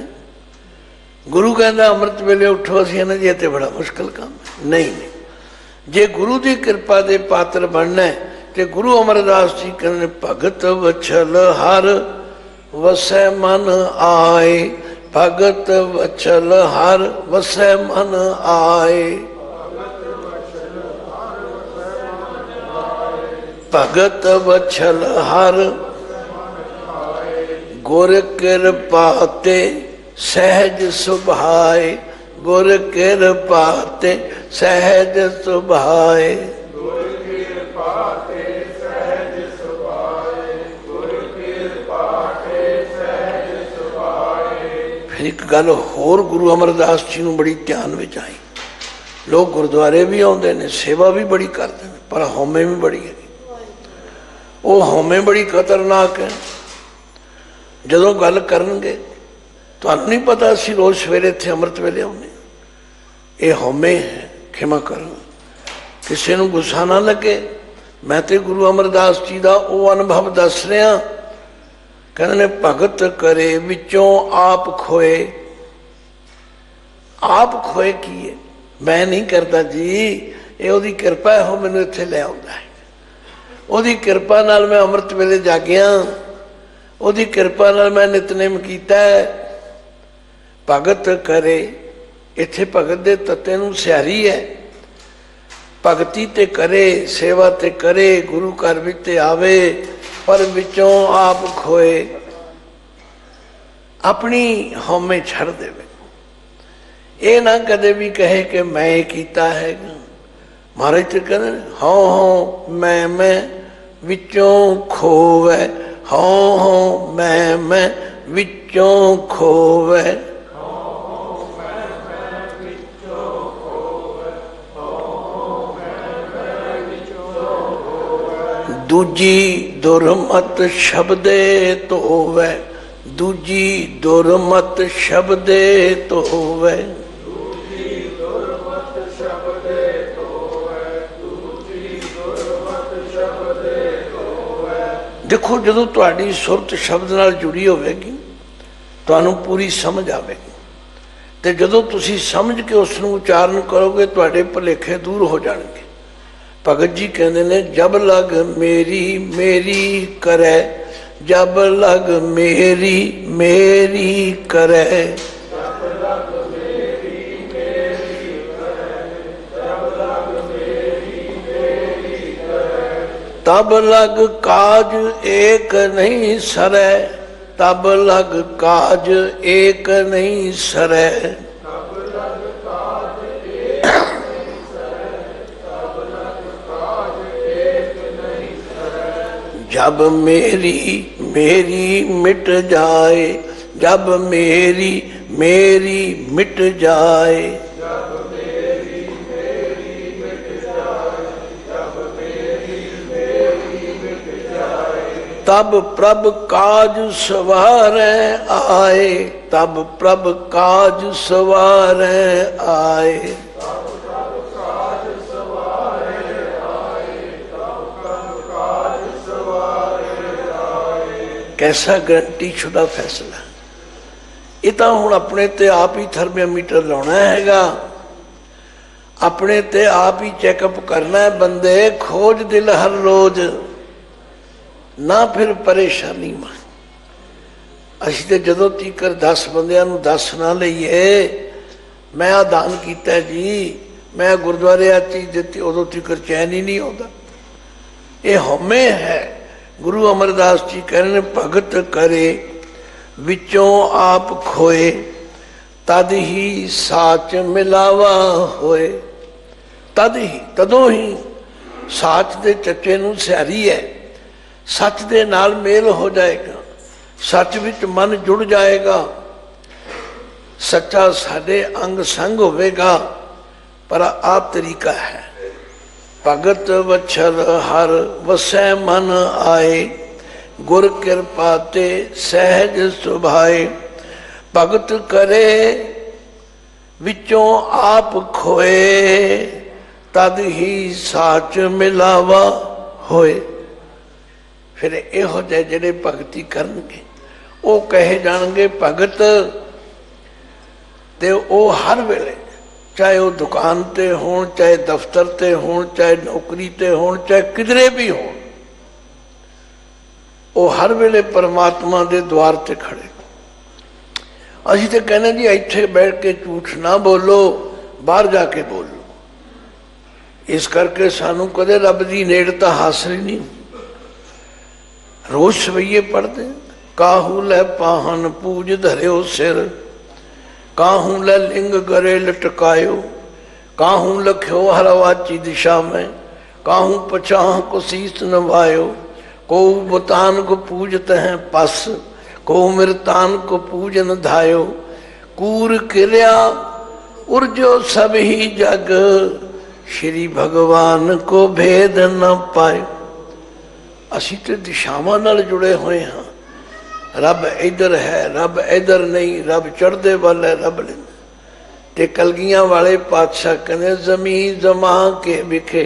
गुरु कहता अमृत वेले उठो, असीं ना जी ये बड़ा मुश्किल काम है। नहीं नहीं, जे गुरु की किरपा के पात्र बनना है तो गुरु अमरदास जी कहने, भगत वछल हर वसै मन आए, भगत वछल हर वसै मन आए, भगत वछल हर गुर किरपा ते सहज सुभाए, गुर किरपा ते सहज सुभाए। फिर एक गल होर गुरु अमरदास जी नूं बड़ी ध्यान विच आई। लोग गुरुद्वारे भी आउंदे ने, सेवा भी बड़ी करते हैं, पर हौमे भी बड़ी है। वो हौमे बड़ी खतरनाक है। जदों गल करनगे तुहानूं नहीं पता असीं रोज़ सवेरे इत्थे अमृत वेले आउंदे, ये हौमे है। खिमा करो, किसी नूं गुस्सा ना लगे। मैं तो गुरु अमरदास जी का वो अनुभव दस रहा। कहने भगत करे विचों आप खोए। आप खोए की है? मैं नहीं करता जी, ये ओदी किरपा है, वो मैनूं इत्थे लै आउंदा है। ओदी किरपा नाल मैं अमृत वेले जागिया, ओदी किरपा नाल मैं नितनेम कीता है। भगत करे, इत्थे भगत दे तत्ते नूं सियारी है। भगती ते करे, सेवा ते करे, गुरु घर विच ते आवे, पर विचों आप खोए। अपनी हौमे छड़ देवे। ये ना कदे भी कहे कि मैं ये कीता है। महाराज तो कहते हाँ मैं विचों खोवे, हाँ मैं विचों खोवे। दूजी दुरमत शब्दे तो होवे, दूजी दुरमत शब्दे तो होवे। देखो जदों तुहाडी सुरत शब्द नाल जुड़ी होवेगी, तुहानूं पूरी समझ आवेगी। ते जदों तुसीं समझ के उसनूं उचारण करोगे, तुहाडे भुलेखे दूर हो जाणगे। भगत जी कहते ने, जब लग मेरी मेरी करे, जब लग मेरी मेरी करे, तब लग काज एक नहीं सरे, तब लग काज एक नहीं सरे। जब मेरी मेरी मिट जाए, जब मेरी मेरी मिट जाए, तब प्रभ काज सवारे आए, तब प्रभ काज सवारे आए। कैसा गारंटी शुदा फैसला। ये तो हुण अपने ते आप ही थर्मामीटर लाना हैगा, अपने ते आप ही चैकअप करना है। बंदे खोज दिल हर रोज, ना फिर परेशानी में। असी तो जदों तीकर 10 बंदियां नूं दस ना लईए मैं आ दान किया जी, मैं गुरुद्वारे आ चीज दी, उदों तीकर चैन ही नहीं आता। ये हमें है। गुरु अमरदास जी कहने भगत करे विचों आप खोए, तद ही साच मिलावा होए। तद ही तदों ही साच दे चचे नूं सिहारी है, सच दे नाल मेल हो जाएगा, सच विच मन जुड़ जाएगा, सच्चा साडे अंग संग होवेगा। पर आ तरीका है। भगत वछल हर वसै मन आए, गुर कृपा ते सहज सुभाए। भगत करे विचों आप खोए, तद ही साच मिलावा होए। फिर इहो जे जिहड़े भगती करनगे वो कहे जाणगे भगत, ते वो हर वेले चाहे वो दुकान ते होण, चाहे दफ्तर ते होण, चाहे नौकरी ते होण, चाहे किधरे भी होण, वो हर वेले परमात्मा दे द्वार ते खड़े। असीं ते कहने जी इत्थे बैठ के झूठ ना बोलो, बाहर जाके बोलो। इस करके सानू कदे रब दी नेड़ता हासिल नहीं। रोज सवैये पढ़ते, काहू लै पाहन पूज धरियो सिर, काहू लै लिंग गरे लटकायो, काहू लख्यो हरवाची दिशा में, काहू पछाह को शीस नवायो। को बुतान को पूजत हैं पस, को मृतान को पूजन धायो। कूर किरिया उर्जो सब ही जग, श्री भगवान को भेद न पायो। असी तो दिशावां नाल जुड़े हुए हाँ। रब इधर है, रब इधर नहीं, रब चढ़दे वाल है, रब नहीं। ते कलगियां वाले पातशाह कहने जमी जमा के बिखे,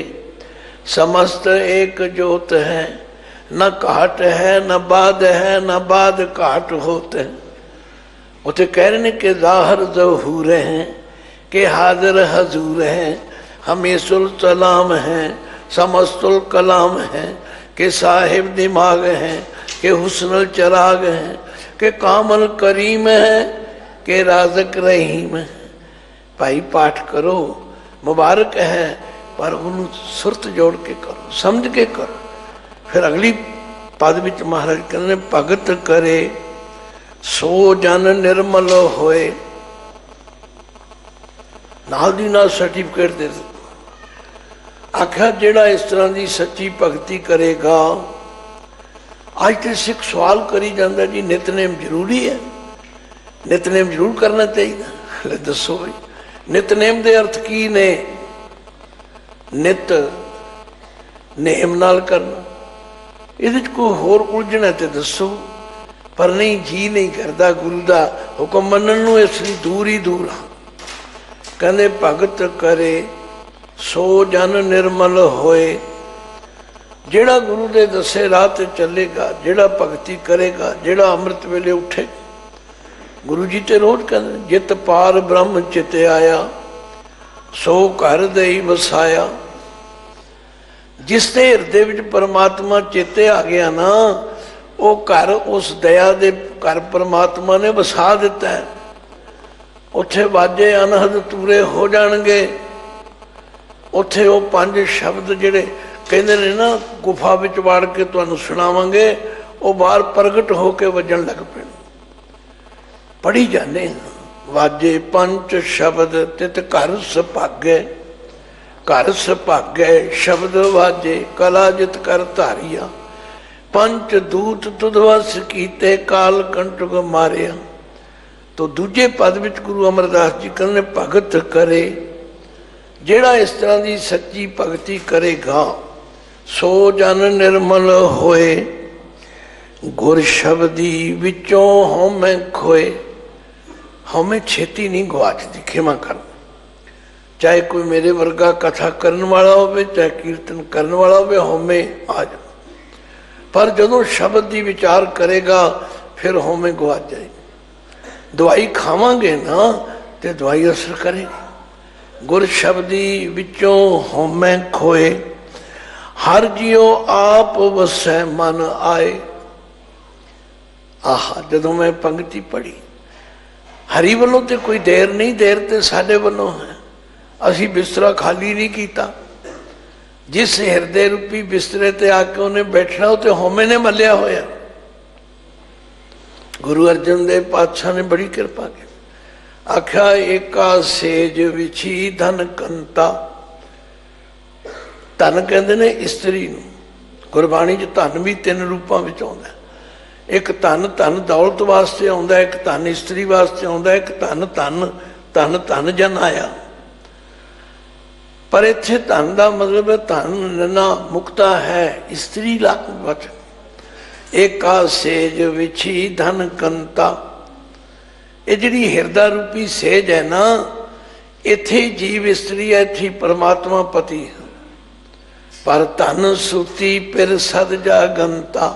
समस्त एक जोत है। न घाट है न बाद है, न बाद घाट होते हैं। उसे कह रहे कि जाहर ज़हूर हैं, के हाजिर हजूर हैं, हमेशुल सलाम हैं, समस्तुल कलाम हैं, के साहिब दिमाग हैं, के हुस्नुल चराग हैं, के कामल करीम हैं, के राज़क रहीम हैं। भाई पाठ करो, मुबारक है, पर उन्हें सुरत जोड़ के करो, समझ के करो। फिर अगली पद विच महाराज कहने भगत करे सो जन निर्मल होए। नाल दी नाल सर्टिफिकेट दे दो। आख्या जेड़ा इस तरह की सच्ची भगती करेगा। आज तो सिख सवाल करी जाता जी नितनेम जरूरी है, नितनेम जरूर करना चाहिए। दसो भाई नितनेम के अर्थ की ने? नित नेम नाल करना, ये कोई होर उलझना है तो दसो। पर नहीं जी नहीं करता गुरु का हुक्म मनन नूं, इसलिए दूर ही दूर हाँ। कहते भगत करे सो जन निर्मल होए। जेड़ा गुरु दे दसे राह ते चलेगा, जेड़ा भगती करेगा, जेड़ा अमृत वेले उठे। गुरु जी ते रोज कहते जित पार ब्रह्म चित आया, सो घर दे वसाया। जिसते हृदय विच परमात्मा चेते आ गया ना, वो घर उस दया दे घर परमात्मा ने वसा दिता है। उत्थे वाजे अनहद तूरे हो जाणगे। उत्थे वो 5 शब्द जिहड़े कहते ने ना गुफा विच वाड़ के तुहानूं सुणावांगे, वो बाहर प्रगट होके वजन लग पे। पढ़ी जाने वाजे 5 शब्द तित घर सुभागे, घर सुभागे शब्द वाजे कला जित कर धारिया। पंच दूत तुदवस कीते काल कंटक मारिया। तो दूजे पद विच गुरु अमरदास जी कहने भगत करे, जेड़ा इस तरह की सच्ची भगती करेगा सो जन निर्मल होए, गुर शब्दी विचों हमें खोए। हमें छेती नहीं गवाचती, खेमा कर। चाहे कोई मेरे वर्गा कथा करने वाला हो, चाहे कीर्तन करने वाला हो, हमें आ जाए। पर जदों शब्द की विचार करेगा फिर हमें गवाच जाएगी। दवाई खावांगे ना तो दवाई असर करेगी। गुर शब्दी विचों हमें खोए, हर जियो आप वसै मन आए। आहा, जदों मैं पंक्ति पढ़ी, हरी वालों तो कोई देर नहीं, देर तो साडे वालों है। असी बिस्तरा खाली नहीं किया। जिस हिरदे रूपी बिस्तरे ते आके उन्हें बैठना, तो होमे ने मलिया होया। गुरु अर्जन देव पातशाह ने बड़ी कृपा की। आख्या एका सेज विछी धन कंता। धन कहते ने इस्त्री नूं। गुरबाणी च धन भी 3 रूपों में आउंदा। एक धन धन दौलत वास्ते आउंदा, एक धन इस्त्री वास्ते आउंदा, एक धन धन धन धन जन आया। पर इत्थे धन का मतलब धन नना मुक्ता है, इस्त्री लाख वचन। एका सेज विछी धन कंता। ये जिहड़ी हिरदा रूपी सेज है ना, इत्थे जीव इस्त्री है, इत्थे परमात्मा पति है। पर धन सुती पिर सद जागंता।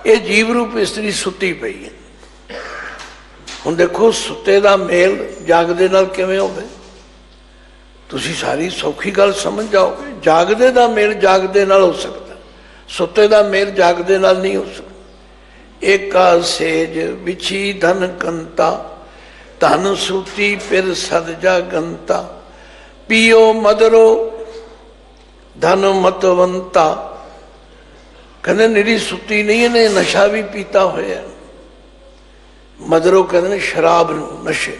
ये जीव रूप इस्त्री सुती पई है। हुण देखो सुते दा मेल जागदे नाल किवें होवे? तुसी सारी सौखी गल समझ जाओगे। जागदे दा मेल जागदे नाल हो सकता, सुते दा मेल जागदे नाल नहीं हो सकता। एका सेज विछी धन कंता, धन सूती पिर सद जागंता। पियो मदरो धन मतवंता। कहते निरी सुती नहीं है, ने नशा भी पीता होया। मदरो कहते शराब नूं, नशे।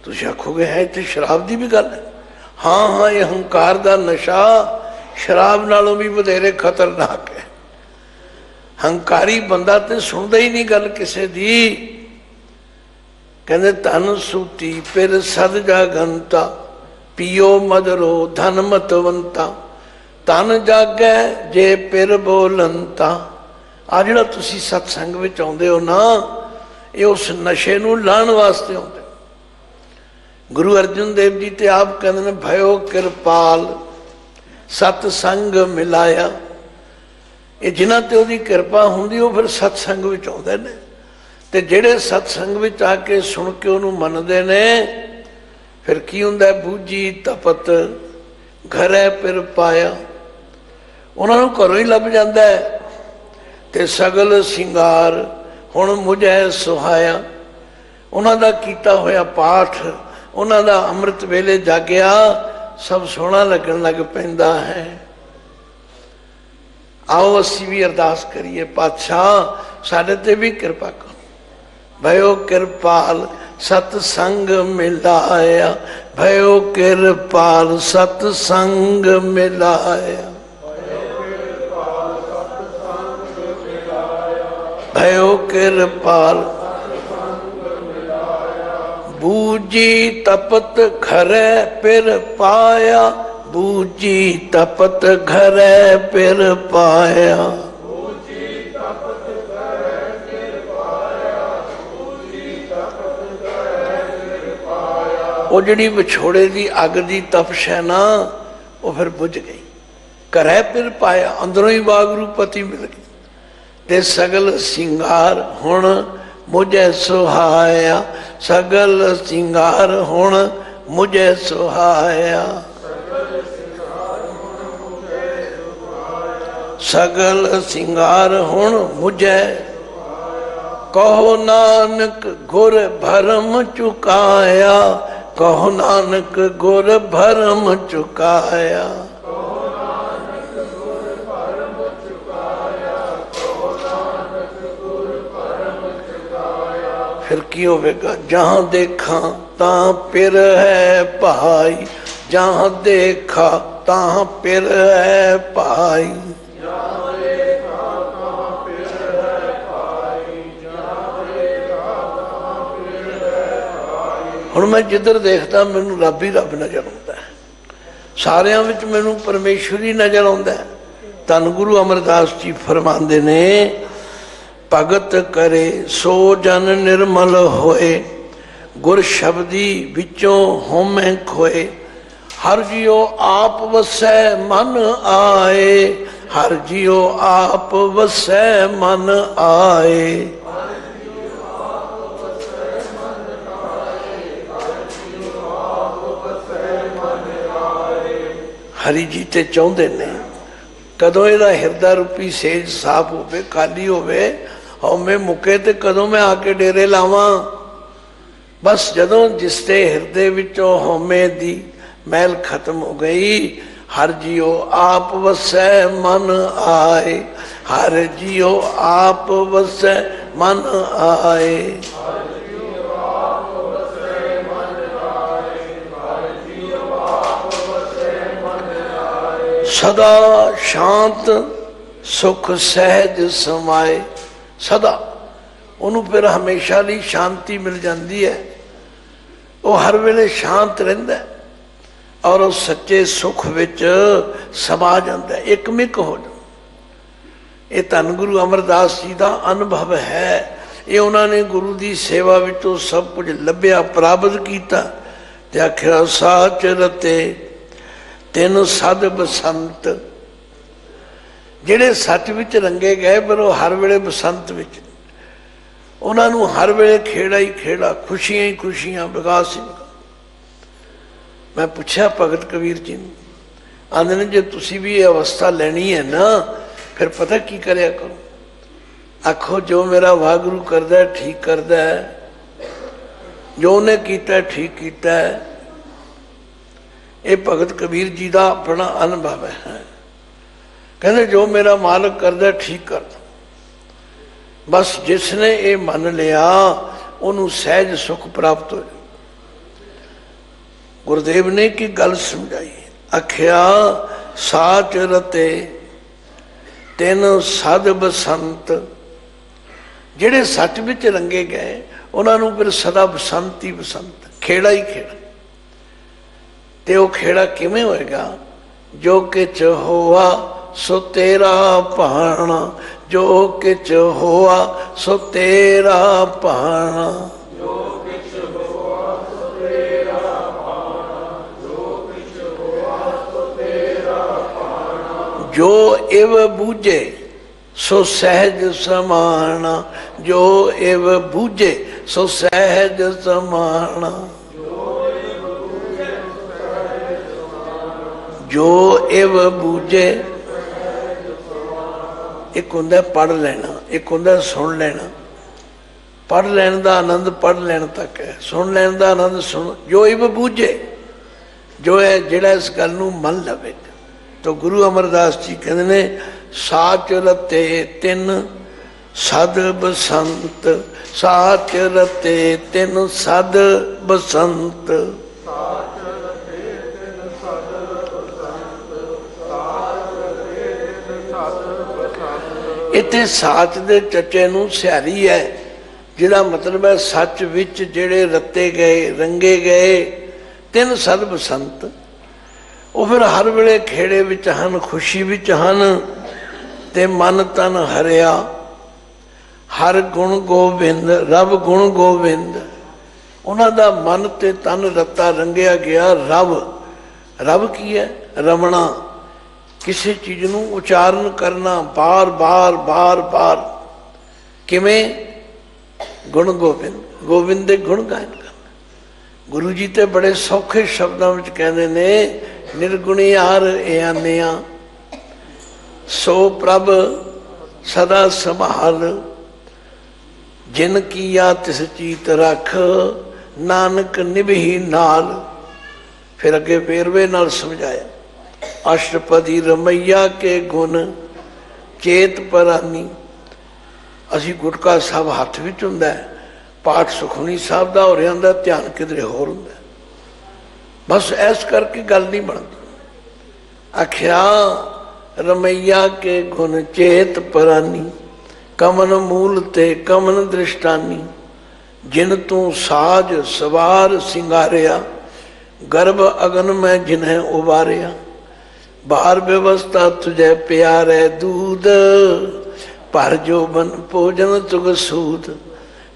तुसीं आखोगे है इत्थे शराब की भी गल है? हाँ हाँ, ये हंकार का नशा शराब नालों भी वधेरे खतरनाक है। हंकारी बंदा तो सुनता ही नहीं गल किसी दी। कहते धन सूती पिर सद जागंता, पियो मदरो धन मतवंता। धन जागै जे पिर बोलंता। आ जिहड़ा तुसीं सत्संग विच आउंदे हो ना, ये उस नशे नूं लाण वास्ते आउंदे। गुरु अर्जन देव जी ते आप कहते हैं भयो कृपाल सतसंग मिलाया। ये जिन्हां ते उहदी कृपा हुंदी वो फिर सत्संग विच आउंदे ने, ते जिहड़े सत्संग विच आके सुन के उहनूं मनदे ने, फिर की हुंदा? बूझी तपत घरै पिर पाया। उन्हां नूं घरों ही लभ जांदा है। ते सगल सिंगार हुण मुझे सुहाया। उन्हां दा कीता होया पाठ, उन्हां दा अमृत वेले जागिया सब सोहना लगन लग पैंदा है। आओ असीं भी अरदास करिए, पातशाह साडे ते भी कृपा करो। भयो कृपाल सतसंग मिलाया, भयो कृपाल सतसंग मिलाया। भयो कृपाल बूझी तपत घरै पिर पाया। बूझी तपत घरै पिर पाया। वो जिहड़ी विछोड़े की अग की तपश है ना, वो फिर बुझ गई। घरै पिर पाया, अंदरों ही वागरू पति मिल गई। ते सगल सिंगार हुण मुझे सुहाया। सगल सिंगार हुण मुझे सुहाया। सगल सिंगार हुण मुझे। कहो नानक गुर भरम चुकाया। कहो नानक गुर भरम चुकाया। फिर की होगा? जहां देखा तां पिर है भाई। जहां देखा तां पिर है भाई। हुण मैं जिधर देखता मैनू रब ही रब नज़र आउंदा है, सारियां विच मैनू परमेश्वर ही नज़र आउंदा है। धन गुरु अमरदास जी फरमांदे ने, भगत करे सो जन निर्मल होए, गुर शब्दी विचों होमे खोए, हर जियो आप वसै मन आए, हर जियो आप वसै मन आए। हरि जी ते चाहुंदे ने कदों इहदा हिरदा रूपी सेज साफ होवे, खाली होवे, हौमे मुके ते कदों मैं आके डेरे लावां। बस जदों जिसते हिरदे विचों हौमे दी मैल खत्म हो गई, हर जियो आप वसै मन आए, हर जियो आप वसै मन आए। सदा शांत सुख सहज समाए, सदा उन्हों फिर हमेशा ली शांति मिल जाती है, वो हर वेले शांत रहिंदा है और उस सच्चे सुख विच समा जाता है, एकमिक हो जाता। ये धन गुरु अमरदास जी का अनुभव है। ये उन्होंने गुरु की सेवा विचों सब कुछ लभ्या प्राप्त किया ते आखिया साच रते तीन सद बसंत, जिहड़े सच विच रंगे गए पर वो हर वेले बसंत विच, उन्होंने हर वेले खेड़ा ही खेड़ा, खुशियां ही खुशियां, विकास ही विकास। मैं पूछा भगत कबीर जी ने, आंदे ने जे तुसी भी ये अवस्था लेनी है ना, फिर पता की करया करो, आखो जो मेरा वाहगुरु करदा है ठीक करदा है, जो उन्हें कीता ठीक कीता है। ये भगत कबीर जी का अपना अनुभव है। कहते जो मेरा मालिक करदा ठीक करदा, बस जिसने ये मन लिया उन्होंने सहज सुख प्राप्त हो। गुरुदेव ने की गल समझाई, आख्या साच रते तीन सद बसंत, जिहड़े सच विच रंगे गए उन्होंने फिर सदा बसंत ही बसंत, खेड़ा ही खेड़ा। ते वो खेड़ा किमें होएगा, जो किच होआ सो तेरा भाना, जो किच होआ सो तेरा भाना, जो किच होआ सो तेरा भाना, जो किच होआ सो तेरा भाना, जो इव बूझे सो सहज समाना, जो इव बूझे सो सहज समाना, जो इव बूझे। एक होंदा पढ़ लेना, एक होंदा सुन लेना। पढ़ लैन का आनंद पढ़ लैन तक है, सुन लैन का आनंद सुन, जो इव बूझे, जो है जिहड़ा इस गल नूं मन लवे। तो गुरु अमरदास जी कहते ने, साच रते तीन सद बसंत, साच रते तीन सद बसंत। इत्थे साच दे चचे नूं सिहारी है, जिहदा मतलब है सच विच जिहड़े रते गए रंगे गए तीन सद बसंत, वो फिर हर वेले खेड़े विच हन, खुशी विच हन, ते मन तन हरिया। हर गुण गोबिंद रब गुण गोबिंद, उन्हां दा मन ते तन रत्ता रंगिया गया रब। रब की है? रमना, किसी चीज नूं उचारण करना बार बार बार बार। किवें? गुण गोबिंद, गोबिंद दे गुण गायन करना। गुरु जी ते बड़े सौखे शब्दों में कहते ने, निर्गुणी हार आनिया सो प्रभ सदा संभाल, जिन किया तिस चीत रख, नानक निभही नाल। फिर अगे वेरवे नाल समझाया, अष्टपदी रमैया के गुण चेत परानी। असी गुटका साहब हथ विच हुंदा है, पाठ सुखमनी साहब का हो रहा होंदा, ध्यान किधरे होर हुंदा। बस ऐस करके गल नहीं बनती। आख्या रमैया के गुण चेत परानी, कमन मूल ते कमन दृष्टानी। जिन तू साज सवार सिंगारिया, गर्भ अगन में जिन्हें उबारिया। बाहर व्यवस्था तुझे प्यारे दूध, पर जो बन भोजन तुग सूद।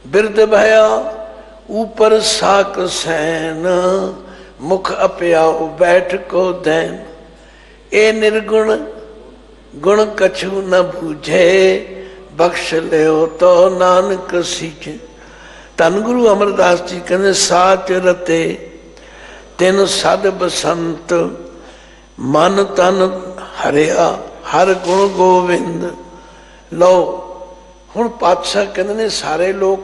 बिरद भया ऊपर साक सैन, मुख अप्याओ बैठ को दैन। ए निर्गुण गुण कछु न बूझे, बख्श ले तो नानक सीखे। धन गुरु अमरदास जी कहते साच रते तिन सद बसंत, मन तन हरिया हर गुण गोविंद। लो हुण पातशाह कहते ने सारे लोग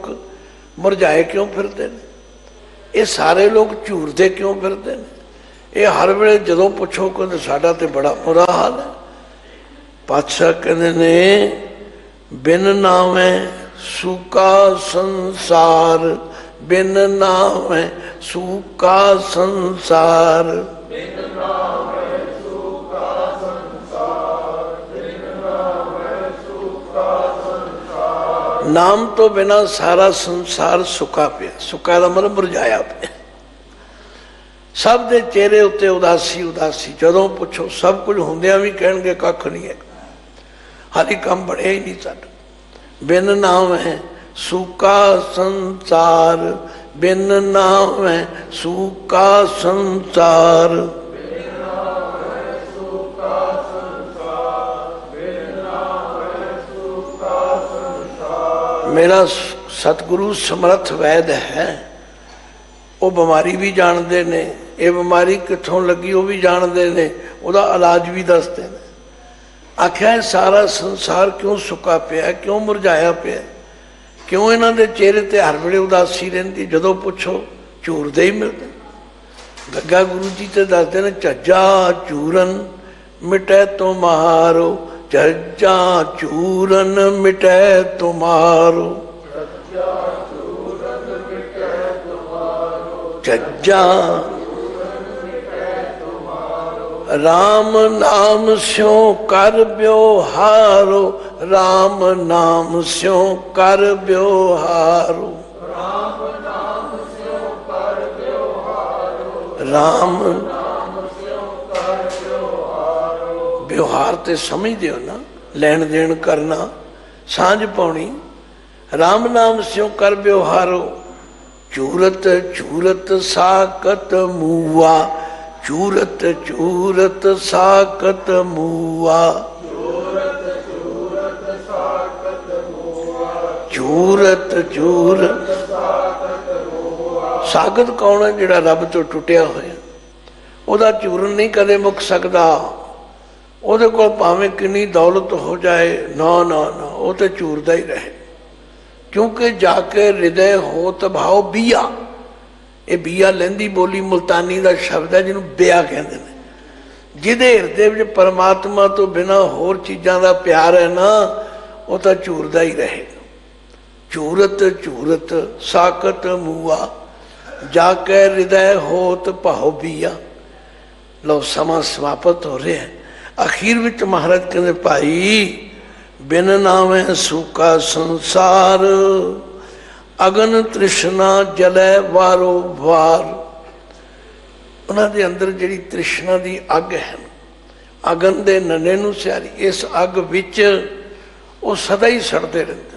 मुरझाए क्यों फिरते हैं, ये सारे लोग झूरते क्यों फिरते हैं। ये हर वेले जदों पुछो कहते साडा ते बड़ा बुरा हाल है। पातशाह कहते ने बिन नामे सूका संसार, बिन नामे सूका संसार। नाम तो बिना सारा संसार सुका पिया। सुका का मतलब मुरझाया पिया। सब दे चेहरे उत्ते उदासी उदासी। जदों पुछो सब कुछ होंदियां भी कहणगे कख नहीं है, हाली काम बढ़िया ही नहीं साडा। बिन नाम है सूका संसार, बिन नाम है सूका संसार। मेरा सतगुरु समर्थ वैद है, वो बीमारी भी जानते ने, ये बीमारी कितों लगी वो भी जानते ने, उसका इलाज भी दसते हैं। आख्या है सारा संसार क्यों सुका पिया, क्यों मुरझाया पिया, क्यों इन्हों के चेहरे ते हर वेले उदासी रही। जदों पुछो झूरते ही मिलते। गग्गा गुरु जी तो दसते हैं झज्जा चूरन मिटे तुम्हारो, झज्जा चूरन मिटे तुम्हारो। झज्जा राम नाम स्यों कर ब्योहारो, राम नाम स्यों कर ब्योहारो। राम व्यवहार ते समझते हो ना, लैन देन करना, सांझ पाउनी। राम नाम स्यों कर व्यवहारो, चूरत चूरत साकत मुआ, चूरत चूरत साकत मुआ। चूरत चूरत साकत कौन है? जिहड़ा रब तो टुटिया होया, ओदा चूरन नहीं कदे मुक सकदा। ओदे कोल भावें किन्नी दौलत हो जाए, ना ना ना, वो तो चूरदा ही रहे। क्योंकि जाके हृदय होत भाव बिया, ये बिया लैंदी बोली मुल्तानी का शब्द है जिन्होंने बिया कहते हैं। जिदे हृदय में परमात्मा तो बिना होर चीज़ों का प्यार है ना, वो तो झूरदा ही रहेगा। झूरत झूरत साकत मुआ, जाके हृदय होत भाव बिया। लो समा समाप्त हो रहे हैं। अखीर विच महाराज कहते भाई बिन नामे सूका संसार, अगन तृष्णा जलै वारो वार। उन्होंने अंदर जी तृष्णा की अग है, अगन दे नने नूं सियारी, इस अग विच वो सदा ही सड़ते रहते।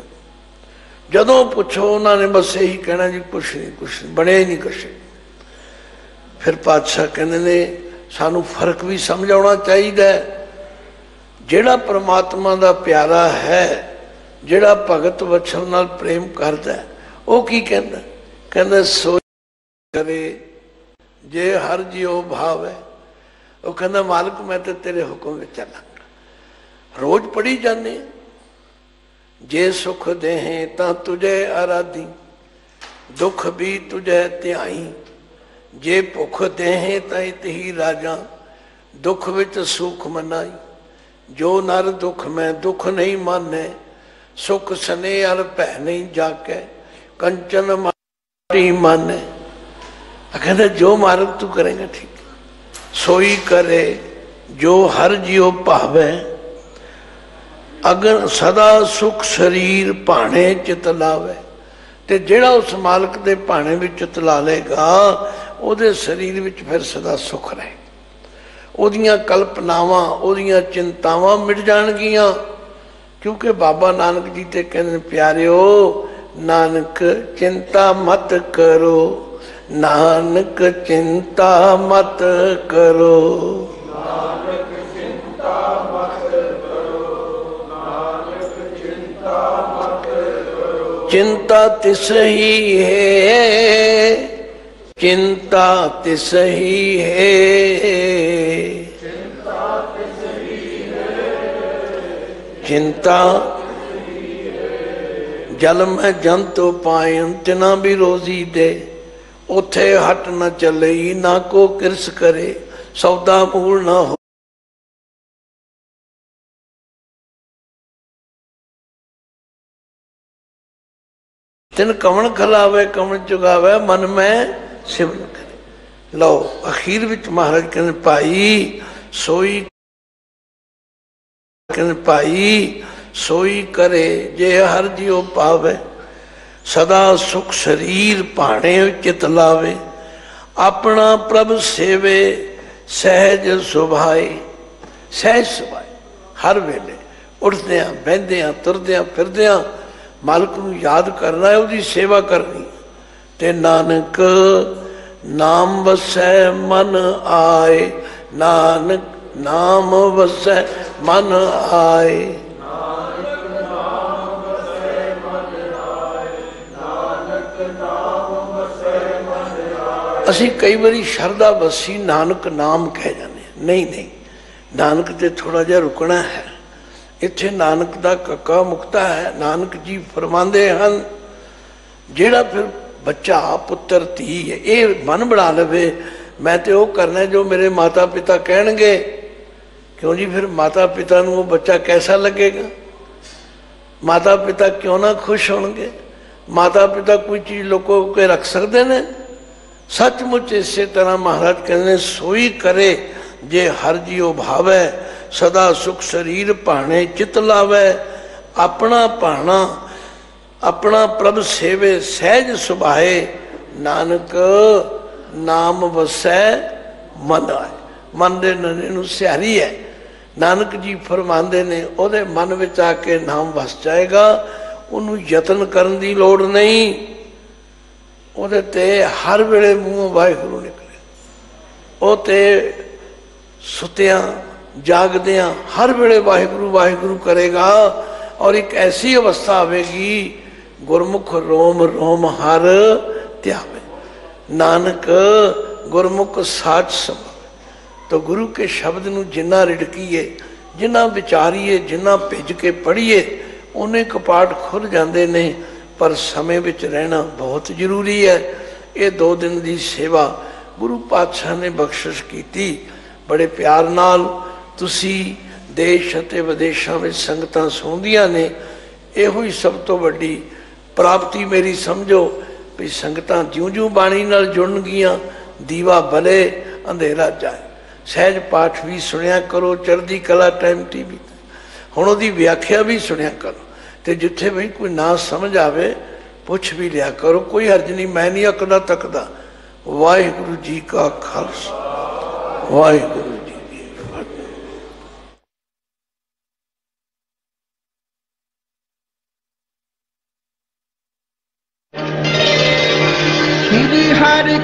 जदों पुछो उन्होंने बस यही कहना जी कुछ नहीं बने ही नहीं कुछ। फिर पातशाह कहते ने सानू फर्क भी समझ आना चाहिए। जिहड़ा परमात्मा का प्यारा है, जिहड़ा भगत वचन नाल प्रेम करता है, वो की कहता? कहता सोच करे जे हर जियो भाव है। वो कहता मालिक मैं तो तेरे हुक्म में चलांगा। रोज पढ़ी जाने जे सुख देहे ता तुझे आराधी, दुख भी तुझे त्याई। जे भुख देहे ता इतही राजा, दुख विच सुख मनाई। जो नर दुख में दुख नहीं माने, सुख सने अर भै नहीं जाके, कंचन माटी माने। कहते जो मार्ग तू करेंगे ठीक, सोई करे जो हर जियो भावे। अगर सदा सुख शरीर भाने चित लावे। ਤੇ ਜਿਹੜਾ ਉਸ ਮਾਲਕ ਦੇ ਭਾਣੇ ਵਿੱਚ ਤਲਾ ਲੇਗਾ ਉਹਦੇ ਸਰੀਰ ਵਿੱਚ ਫਿਰ ਸਦਾ ਸੁਖ ਰਹੇ, ਉਹਦੀਆਂ ਕਲਪਨਾਵਾਂ ਉਹਦੀਆਂ ਚਿੰਤਾਵਾਂ ਮਿਟ ਜਾਣਗੀਆਂ। ਕਿਉਂਕਿ ਬਾਬਾ ਨਾਨਕ ਜੀ ਤੇ ਕਹਿੰਦੇ ਪਿਆਰਿਓ, ਨਾਨਕ ਚਿੰਤਾ ਮਤ ਕਰੋ, ਨਾਨਕ ਚਿੰਤਾ ਮਤ ਕਰੋ, ਨਾਨਕ ਚਿੰਤਾ ਮਤ ਕਰੋ, ਨਾਨਕ ਚਿੰਤਾ ਮਤ ਕਰੋ। चिंता तिस ही है, चिंता तिस ही है, चिंता तिस ही है, चिंता जल में जंतु पायन तिना भी रोजी दे, उथे हट न चले ना को किरस करे, सौदा मूल न हो। तिन कवन खिलावे कवन चुगावे, मन में सिमरन करे। लो अखीर विच महाराज कहने भाई सोई, कहने भाई सोई करे जे हर जियो पावे, सदा सुख शरीर भाणे चित लावे, अपना प्रभ सेवे सहज सुभाए। सहज सुभाए हर वेले उठद्या बहद्या तुरद्या फिरद्या मालिक नूं याद करना है, उसकी सेवा करनी। ते नानक नाम वसै मन आए, नानक नाम वसै मन आए, नानक नाम वसै मन आए, नानक नाम वसै मन आए। असीं कई बारी शरदा वसी नानक नाम कह जाने, नहीं नहीं, नानक ते थोड़ा जिहा रुकना है। इत्थे नानक दा कक्का मुक्ता है। नानक जी फरमांदे हन, जेड़ा फिर बच्चा पुत्र धी है ये मन बना लवे, मैं तो वो करना जो मेरे माता पिता कहणगे। क्यों जी, फिर माता पिता नूं वो बच्चा कैसा लगेगा? माता पिता क्यों ना खुश होणगे? माता पिता कोई चीज़ लोगों के रख सकते हैं? सचमुच इसे तरह महाराज कहते सोई करे जे हर जियो भावै, सदा सुख शरीर भाणे चित लावै, अपना भाणा अपना प्रभ सेवे सहज सुभाए, नानक नाम वसै मन आए। मन दे नने नूं सिहारी है। नानक जी फरमांदे ने ओदे मन विच आके नाम वस जाएगा, उन्हों यतन करन दी लोड़ नहीं, ओदे ते हर वेले मूँह वाहिगुरू निकले। ओ ते सुत्या जागद्या हर वेले वाहिगुरू वाहिगुरू करेगा, और एक ऐसी अवस्था आवेगी गुरमुख रोम रोम हर त्यावे, नानक गुरमुख साच समावे। तो गुरु के शब्द नूं जिन्ना रिड़कीए, जिन्ना विचारीए, जिन्ना भिज के पढ़ीए, उन्ने कपाट खुल जाते ने। पर समय विच रहना बहुत जरूरी है। ये 2 दिन की सेवा गुरु पातशाह ने बख्शिश की, बड़े प्यार नाल तुसी देश अते विदेशों में संगतां सुणदियां ने। इहो ही सब तो वड्डी प्राप्ति मेरी समझो भी संगतां ज्यों-ज्यों बाणी नाल जुड़नगियां, दीवा बले अंधेरा जाए। सहज पाठ भी सुनिया करो, चढ़दी कला टाइम टीवी हुण उहदी व्याख्या भी सुनिया करो, ते जिथे भी कोई ना समझ आवे पुछ भी लिया करो, कोई हर्ज नहीं। मैं नहीं अकदा तकदा। वाहिगुरू जी का खालसा, वाहिगुरू जी की फतेह। श्री हरि